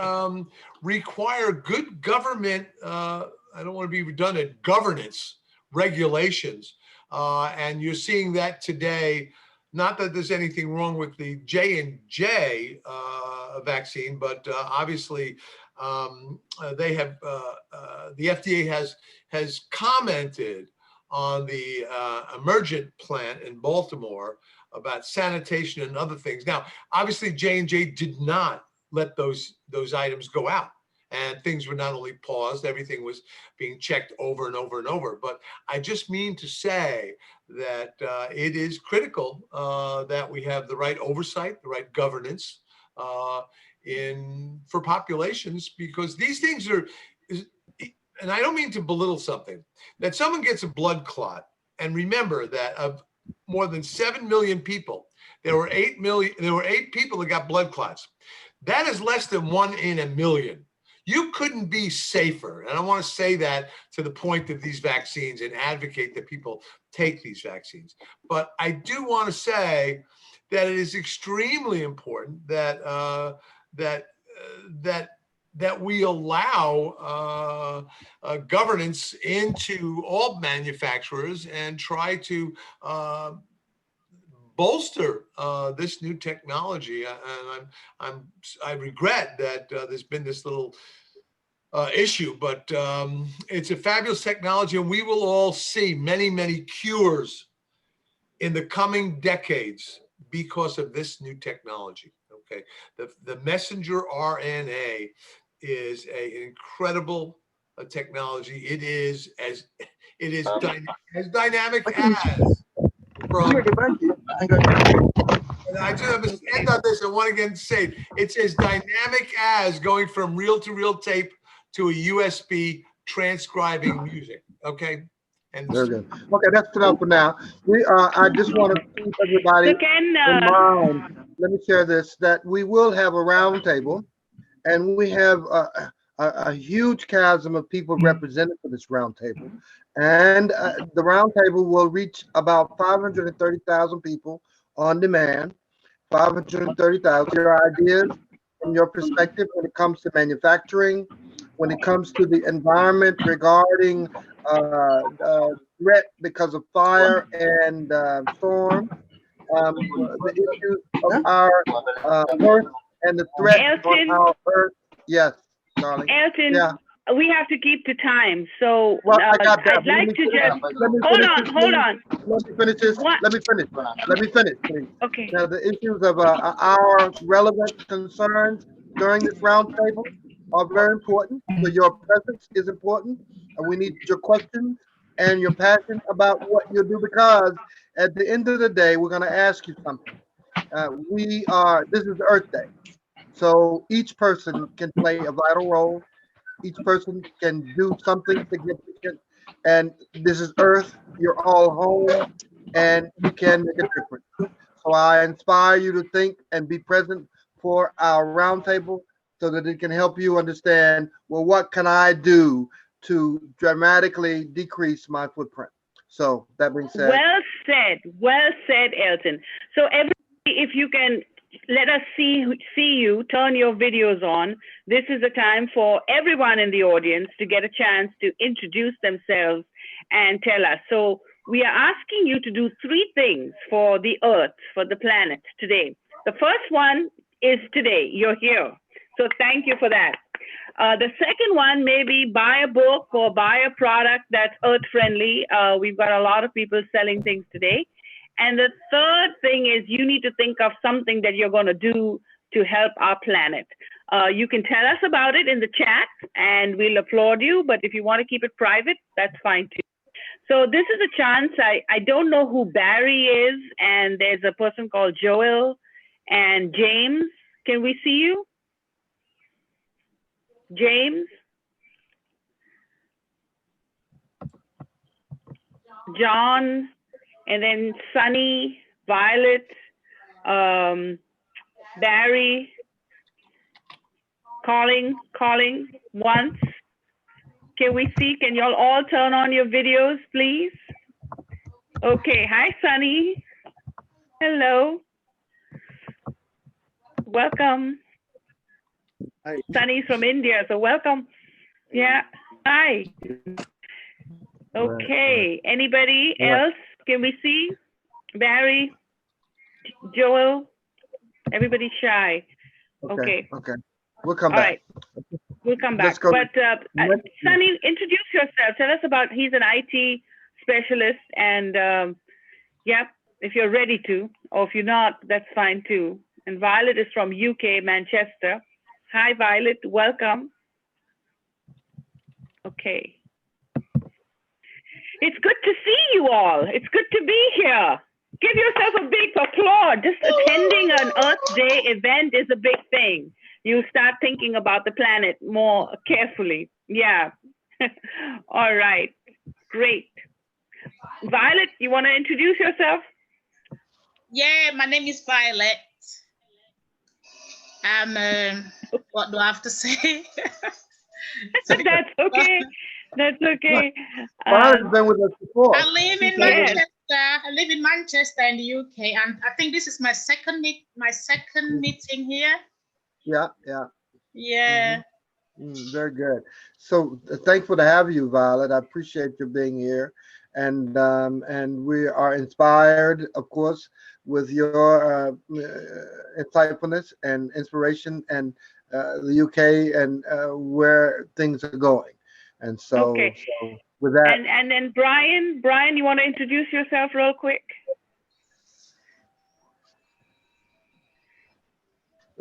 require good government, I don't want to be redundant, governance, regulations. And you're seeing that today. Not that there's anything wrong with the J&J vaccine, but obviously they have, the FDA has commented on the Emergent plant in Baltimore about sanitation and other things. Now, obviously, J&J did not let those items go out, and things were not only paused, everything was being checked over and over and over. But I just mean to say that it is critical that we have the right oversight, the right governance for populations, because these things are, and I don't mean to belittle something, that someone gets a blood clot, and remember that of more than 7 million people, there were 8 people that got blood clots. That is less than 1 in a million. You couldn't be safer. And I want to say that to the point of these vaccines and advocate that people take these vaccines. But I do want to say that it is extremely important that that we allow governance into all manufacturers and try to bolster this new technology. And I regret that there's been this little issue, but it's a fabulous technology, and we will all see many, many cures in the coming decades because of this new technology. Okay, the messenger RNA is an incredible technology. It is as dynamic as from. And I just have to end on this. I want to again say it's as dynamic as going from reel-to-reel tape to a USB transcribing music. Okay. And very good. Okay, that's enough for now. I just want to keep everybody in mind. Let me share this: that we will have a roundtable, and we have a huge chasm of people represented for this roundtable, and the roundtable will reach about 530,000 people on demand. 530,000. Your ideas from your perspective when it comes to manufacturing, when it comes to the environment regarding threat because of fire and storm, the issues of our Earth and the threat on Elton, our Earth. Yes, darling. Elton, Yeah. we have to keep to time. So Well, I got that. I'd like to just, Let me hold finish on, this, hold please. on. Let me finish this. What? Let me finish. Let me finish, please. Okay. Now, the issues of our relevant concerns during this roundtable are very important. So your presence is important, and we need your questions and your passion about what you do, because at the end of the day, we're going to ask you something. This is Earth Day. So each person can play a vital role. Each person can do something significant. And this is Earth. You're all home, and you can make a difference. So I inspire you to think and be present for our roundtable so that it can help you understand, well, what can I do to dramatically decrease my footprint? So that being said. Well said, Elton. So everybody, if you can let us see you, turn your videos on. This is the time for everyone in the audience to get a chance to introduce themselves and tell us. So we are asking you to do 3 things for the Earth, for the planet today. The first one is today, you're here. So thank you for that. The second one, maybe buy a book or buy a product that's earth friendly. We've got a lot of people selling things today. And the third thing is you need to think of something that you're going to do to help our planet. You can tell us about it in the chat and we'll applaud you. But if you want to keep it private, that's fine too. So this is a chance. I don't know who Barry is, and there's a person called Joel and James. Can we see you? James? John, and then Sunny, Violet, Barry, calling once. Can we see? Can y'all all turn on your videos, please? Okay. Hi, Sunny. Hello. Welcome. Hi. Sunny's from India, so welcome. Yeah. Hi. Okay. Anybody else? Can we see? Barry, Joel, everybody's shy. Okay. Okay. We'll come All back. right. We'll come Let's back. go. But Sunny, introduce yourself. Tell us about, he's an IT specialist, and yeah, if you're ready to, or if you're not, that's fine too. And Violet is from UK, Manchester. Hi, Violet. Welcome. Okay. It's good to see you all. It's good to be here. Give yourself a big applause. Just attending an Earth Day event is a big thing. You start thinking about the planet more carefully. Yeah. All right. Great. Violet, you want to introduce yourself? Yeah, my name is Violet. What do I have to say? That's okay. That's okay. Violet's been with us before. I live in Manchester. I live in Manchester in the UK, and I think this is my second meeting here. Yeah. Yeah. Very good. So thankful to have you, Violet. I appreciate you being here, and we are inspired, of course, with your insightfulness and inspiration, and the UK and where things are going. And so, okay. So with that, and then Brian, you want to introduce yourself real quick?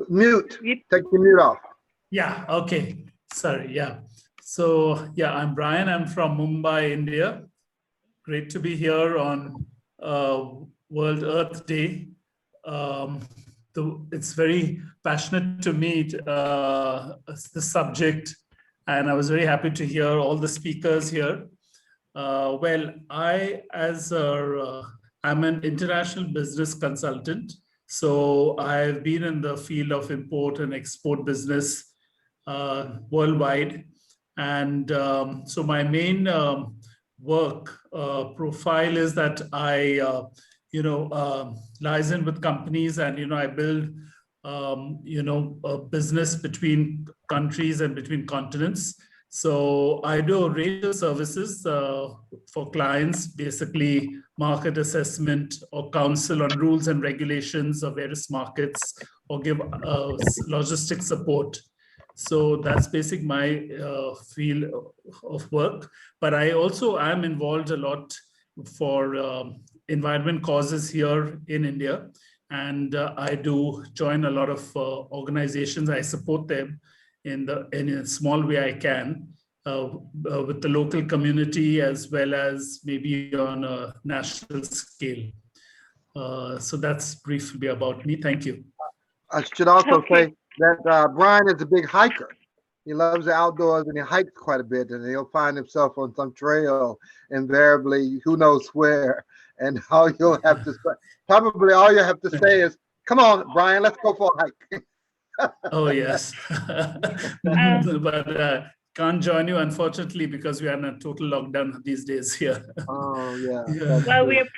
Mute. Take your mute off. Yeah. Okay. Sorry. Yeah. So yeah, I'm Brian. I'm from Mumbai, India. Great to be here on World Earth Day. It's very passionate to meet the subject, and I was very happy to hear all the speakers here. Well, I'm an international business consultant. So I've been in the field of import and export business worldwide. And so my main work profile is that I, liaison with companies, and, I build, a business between countries and between continents. So I do a range of services for clients, basically market assessment or counsel on rules and regulations of various markets, or give logistic support. So that's basic my field of work. But I also am involved a lot for environment causes here in India. And I do join a lot of organizations. I support them in a small way I can with the local community, as well as maybe on a national scale. So that's briefly about me. Thank you. I should also say that Brian is a big hiker. He loves the outdoors and he hikes quite a bit, and he'll find himself on some trail, invariably, who knows where. And all you'll have to say, probably all you have to say is, "Come on, Brian, let's go for a hike." Oh, yes. But can't join you, unfortunately, because we are in a total lockdown these days here. Oh, yeah. Well, we're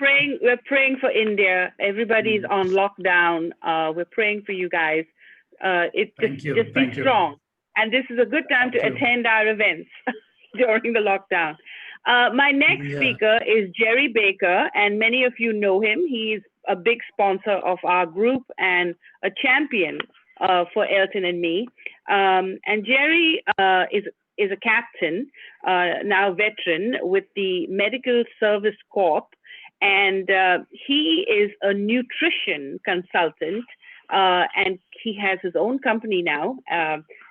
praying for India. Everybody's on lockdown. We're praying for you guys. Just be strong. And this is a good time to attend our events during the lockdown. My next speaker is Jerry Baker, and many of you know him. He's a big sponsor of our group and a champion for Elton and me. And Jerry is a captain, now veteran with the Medical Service Corp, and he is a nutrition consultant, and he has his own company now.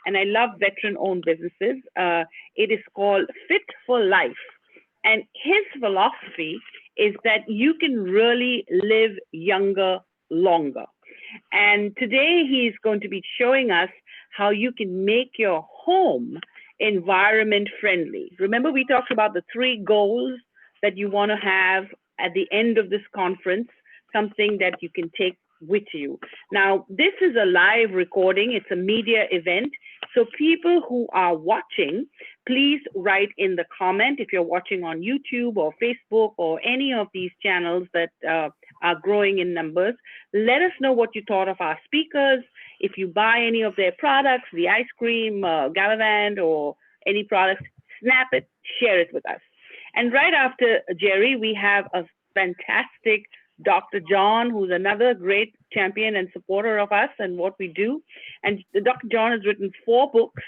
And I love veteran-owned businesses. It is called Fit for Life. And his philosophy is that you can really live younger, longer. And today he's going to be showing us how you can make your home environment friendly. Remember, we talked about the 3 goals that you want to have at the end of this conference, something that you can take with you. Now, this is a live recording. It's a media event. So people who are watching, please write in the comment if you're watching on YouTube or Facebook or any of these channels that are growing in numbers. Let us know what you thought of our speakers. If you buy any of their products, the ice cream, Gallivant, or any products, snap it, share it with us. And right after Jerry, we have a fantastic Dr. John, who's another great champion and supporter of us and what we do. And Dr. John has written 4 books,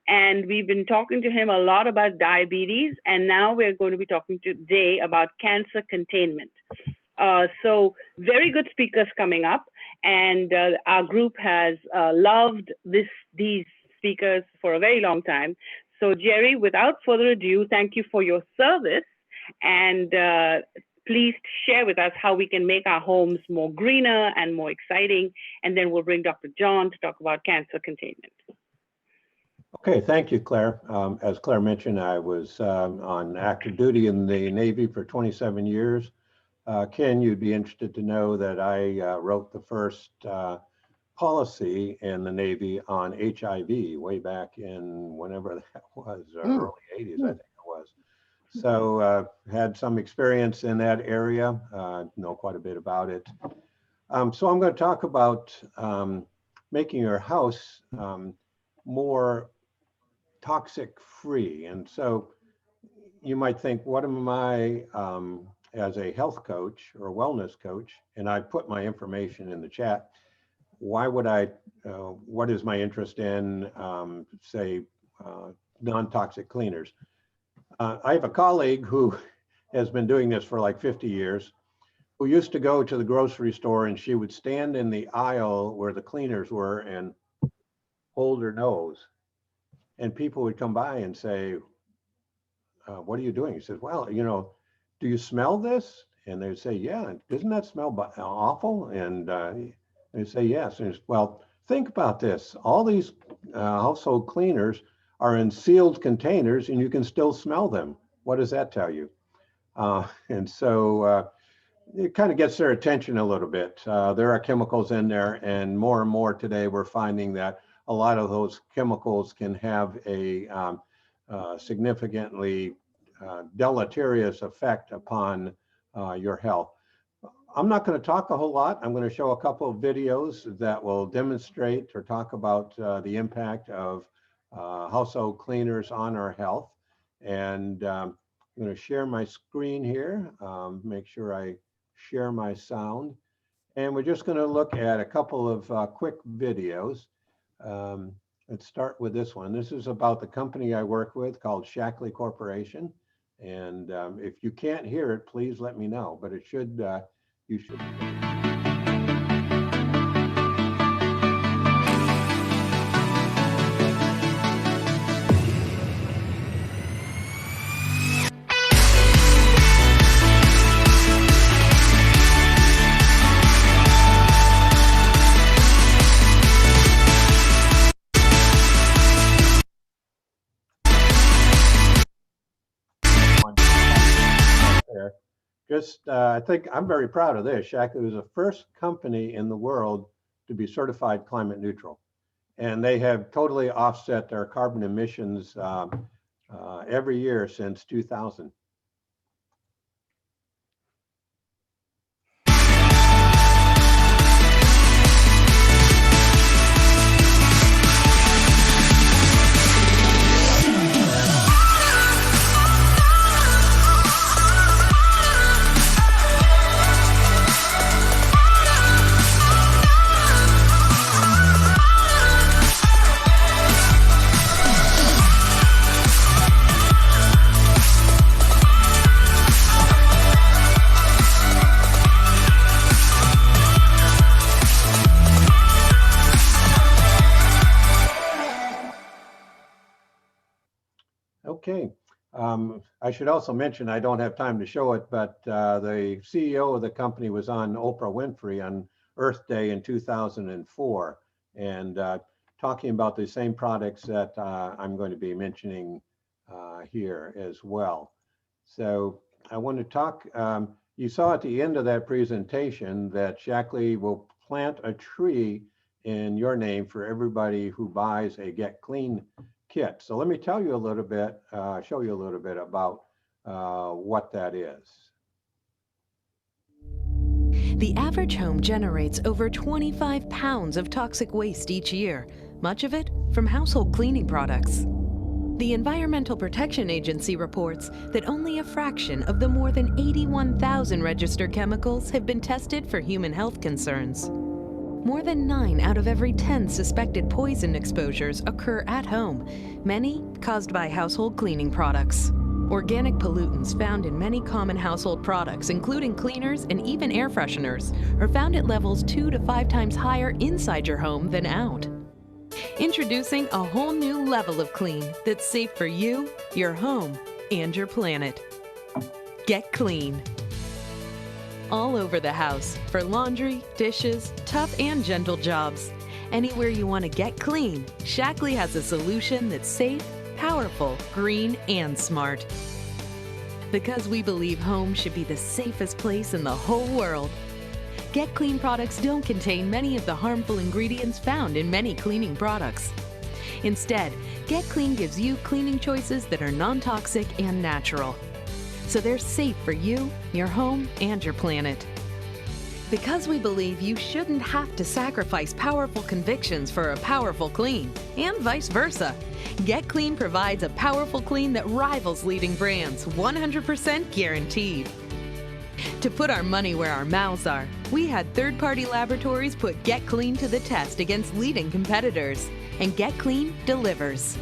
and we've been talking to him a lot about diabetes. And now we're going to be talking today about cancer containment. So very good speakers coming up. And our group has loved these speakers for a very long time. So Jerry, without further ado, thank you for your service. And please share with us how we can make our homes more greener and more exciting. And then we'll bring Dr. John to talk about cancer containment. Okay, thank you, Claire. As Claire mentioned, I was on active duty in the Navy for 27 years. Ken, you'd be interested to know that I wrote the first policy in the Navy on HIV way back in whenever that was, early 80s, I think it was. So had some experience in that area, know quite a bit about it. So I'm going to talk about making your house more toxic free. And so you might think, what am I as a health coach or wellness coach? And I put my information in the chat. Why would I, what is my interest in, say, non-toxic cleaners? I have a colleague who has been doing this for like 50 years, who used to go to the grocery store and she would stand in the aisle where the cleaners were and hold her nose. And people would come by and say, what are you doing? He says, well, you know, do you smell this? And they'd say, yeah, doesn't that smell awful? And they'd say, yes. And well, think about this. All these household cleaners are in sealed containers and you can still smell them. What does that tell you? And so it kind of gets their attention a little bit. There are chemicals in there, and more today we're finding that a lot of those chemicals can have a significantly deleterious effect upon your health. I'm not going to talk a whole lot. I'm going to show a couple of videos that will demonstrate or talk about the impact of household cleaners on our health. And I'm going to share my screen here, make sure I share my sound. And we're just going to look at a couple of quick videos. Let's start with this one. This is about the company I work with called Shackley Corporation. And if you can't hear it, please let me know, but it should, you should. I think I'm very proud of this. Shackley was the first company in the world to be certified climate neutral. And they have totally offset their carbon emissions every year since 2000. Okay. I should also mention, I don't have time to show it, but the CEO of the company was on Oprah Winfrey on Earth Day in 2004 and talking about the same products that I'm going to be mentioning here as well. So I want to talk, you saw at the end of that presentation that Shackley will plant a tree in your name for everybody who buys a Get Clean kit. So let me tell you a little bit, show you a little bit about what that is. The average home generates over 25 pounds of toxic waste each year, much of it from household cleaning products. The Environmental Protection Agency reports that only a fraction of the more than 81,000 registered chemicals have been tested for human health concerns. More than 9 out of every 10 suspected poison exposures occur at home, many caused by household cleaning products. Organic pollutants found in many common household products, including cleaners and even air fresheners, are found at levels 2 to 5 times higher inside your home than out. Introducing a whole new level of clean that's safe for you, your home, and your planet. Get Clean. All over the house, for laundry, dishes, tough and gentle jobs. Anywhere you want to get clean, Shackley has a solution that's safe, powerful, green, and smart. Because we believe home should be the safest place in the whole world. Get Clean products don't contain many of the harmful ingredients found in many cleaning products. Instead, Get Clean gives you cleaning choices that are non-toxic and natural. So they're safe for you, your home, and your planet. Because we believe you shouldn't have to sacrifice powerful convictions for a powerful clean, and vice versa. Get Clean provides a powerful clean that rivals leading brands, 100% guaranteed. To put our money where our mouths are, we had third-party laboratories put Get Clean to the test against leading competitors, and Get Clean delivers.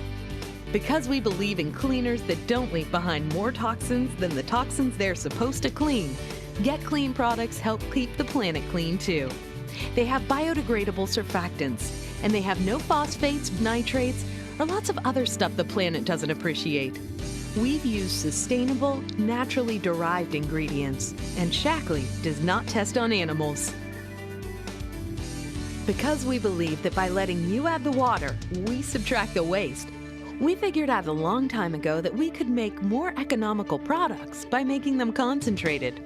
Because we believe in cleaners that don't leave behind more toxins than the toxins they're supposed to clean, Get Clean products help keep the planet clean too. They have biodegradable surfactants, and they have no phosphates, nitrates, or lots of other stuff the planet doesn't appreciate. We've used sustainable, naturally derived ingredients, and Shackley does not test on animals. Because we believe that by letting you add the water, we subtract the waste, we figured out a long time ago that we could make more economical products by making them concentrated.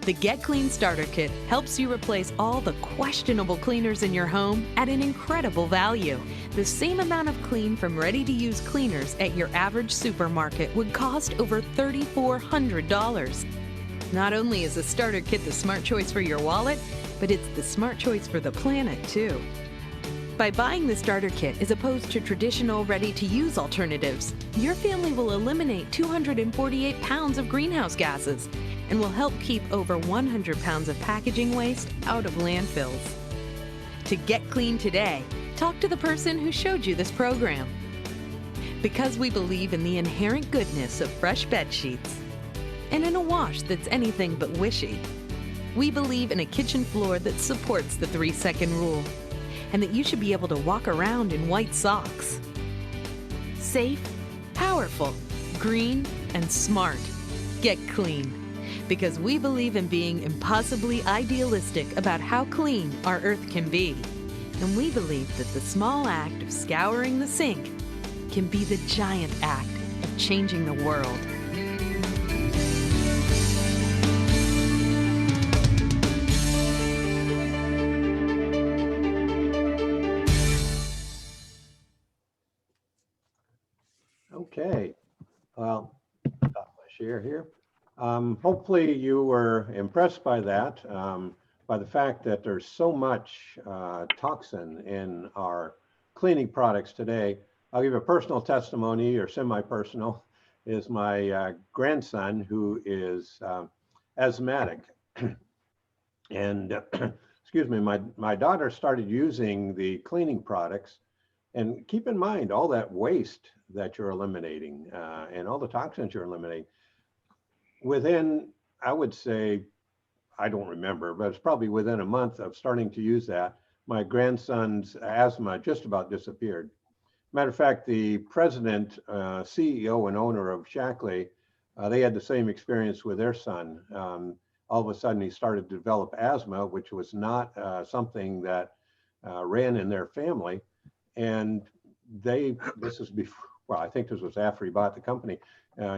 The Get Clean Starter Kit helps you replace all the questionable cleaners in your home at an incredible value. The same amount of clean from ready-to-use cleaners at your average supermarket would cost over $3,400. Not only is the starter kit the smart choice for your wallet, but it's the smart choice for the planet too. By buying the starter kit as opposed to traditional ready-to-use alternatives, your family will eliminate 248 pounds of greenhouse gases and will help keep over 100 pounds of packaging waste out of landfills. To get clean today, talk to the person who showed you this program. Because we believe in the inherent goodness of fresh bed sheets and in a wash that's anything but wishy, we believe in a kitchen floor that supports the 3-second rule, and that you should be able to walk around in white socks. Safe, powerful, green, and smart. Get clean. Because we believe in being impossibly idealistic about how clean our Earth can be. And we believe that the small act of scouring the sink can be the giant act of changing the world. Okay, well, stop my share here. Hopefully you were impressed by that, by the fact that there's so much toxin in our cleaning products today. I'll give a personal testimony, or semi-personal, is my grandson, who is asthmatic. And excuse me, my daughter started using the cleaning products. And keep in mind all that waste that you're eliminating and all the toxins you're eliminating. Within, I would say, I don't remember, but it's probably within a month of starting to use that, my grandson's asthma just about disappeared. Matter of fact, the president, CEO and owner of Shackley, they had the same experience with their son. All of a sudden he started to develop asthma, which was not something that ran in their family. And this is before, well, I think this was after he bought the company.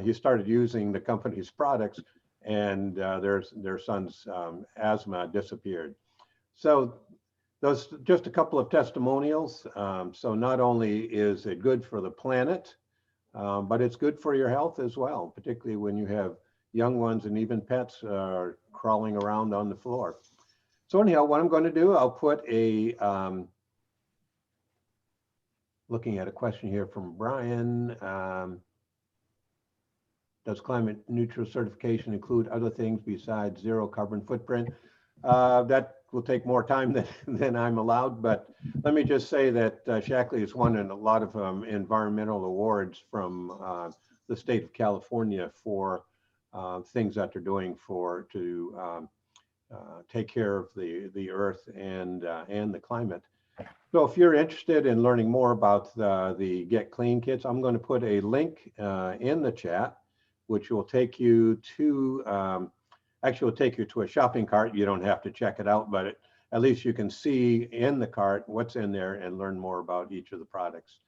He started using the company's products, and their son's asthma disappeared. So those just a couple of testimonials. So not only is it good for the planet, but it's good for your health as well, particularly when you have young ones and even pets crawling around on the floor. So anyhow, what I'm going to do, I'll put a, looking at a question here from Brian. Does climate neutral certification include other things besides zero carbon footprint? That will take more time than I'm allowed, but let me just say that Shackley has won a lot of environmental awards from the state of California for things that they're doing to take care of the earth and the climate. So if you're interested in learning more about the Get Clean kits, I'm going to put a link in the chat, which will take you to, actually will take you to a shopping cart. You don't have to check it out, but at least you can see in the cart what's in there and learn more about each of the products.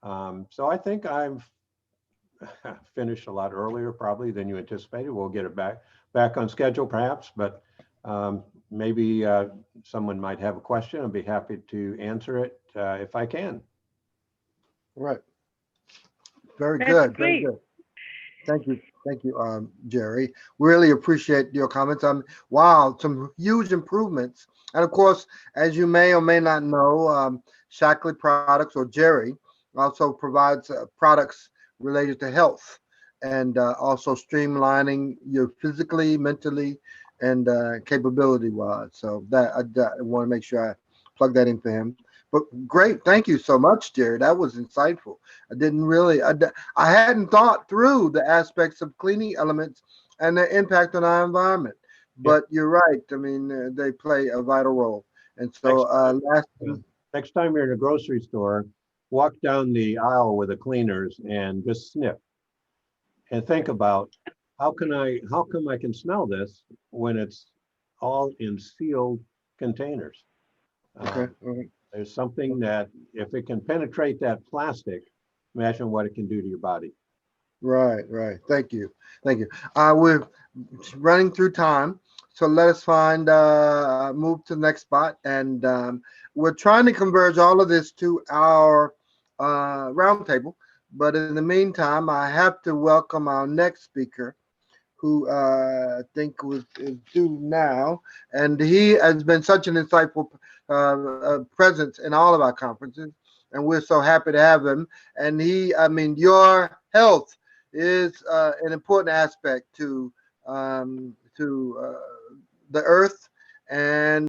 So I think I've finished a lot earlier probably than you anticipated. We'll get it back on schedule perhaps, but maybe someone might have a question. I'd be happy to answer it if I can. Right. Very good. Very good. Thank you, Jerry. Really appreciate your comments. Wow, some huge improvements. And of course, as you may or may not know, Shackley Products, or Jerry, also provides products related to health and also streamlining your physically, mentally, and capability-wise. So that I want to make sure I plug that in for him. But great, thank you so much, Jerry. That was insightful. I hadn't thought through the aspects of cleaning elements and their impact on our environment. But you're right. I mean, they play a vital role. And so next time you're in a grocery store, walk down the aisle with the cleaners and just sniff and think about how come I can smell this when it's all in sealed containers. Okay. There's something that if it can penetrate that plastic, imagine what it can do to your body. Right. Thank you. We're running through time, so let us move to the next spot. And we're trying to converge all of this to our roundtable. But in the meantime, I have to welcome our next speaker, who I think is due now, and he has been such an insightful presence in all of our conferences, and we're so happy to have him. And I mean, your health is an important aspect to the earth, and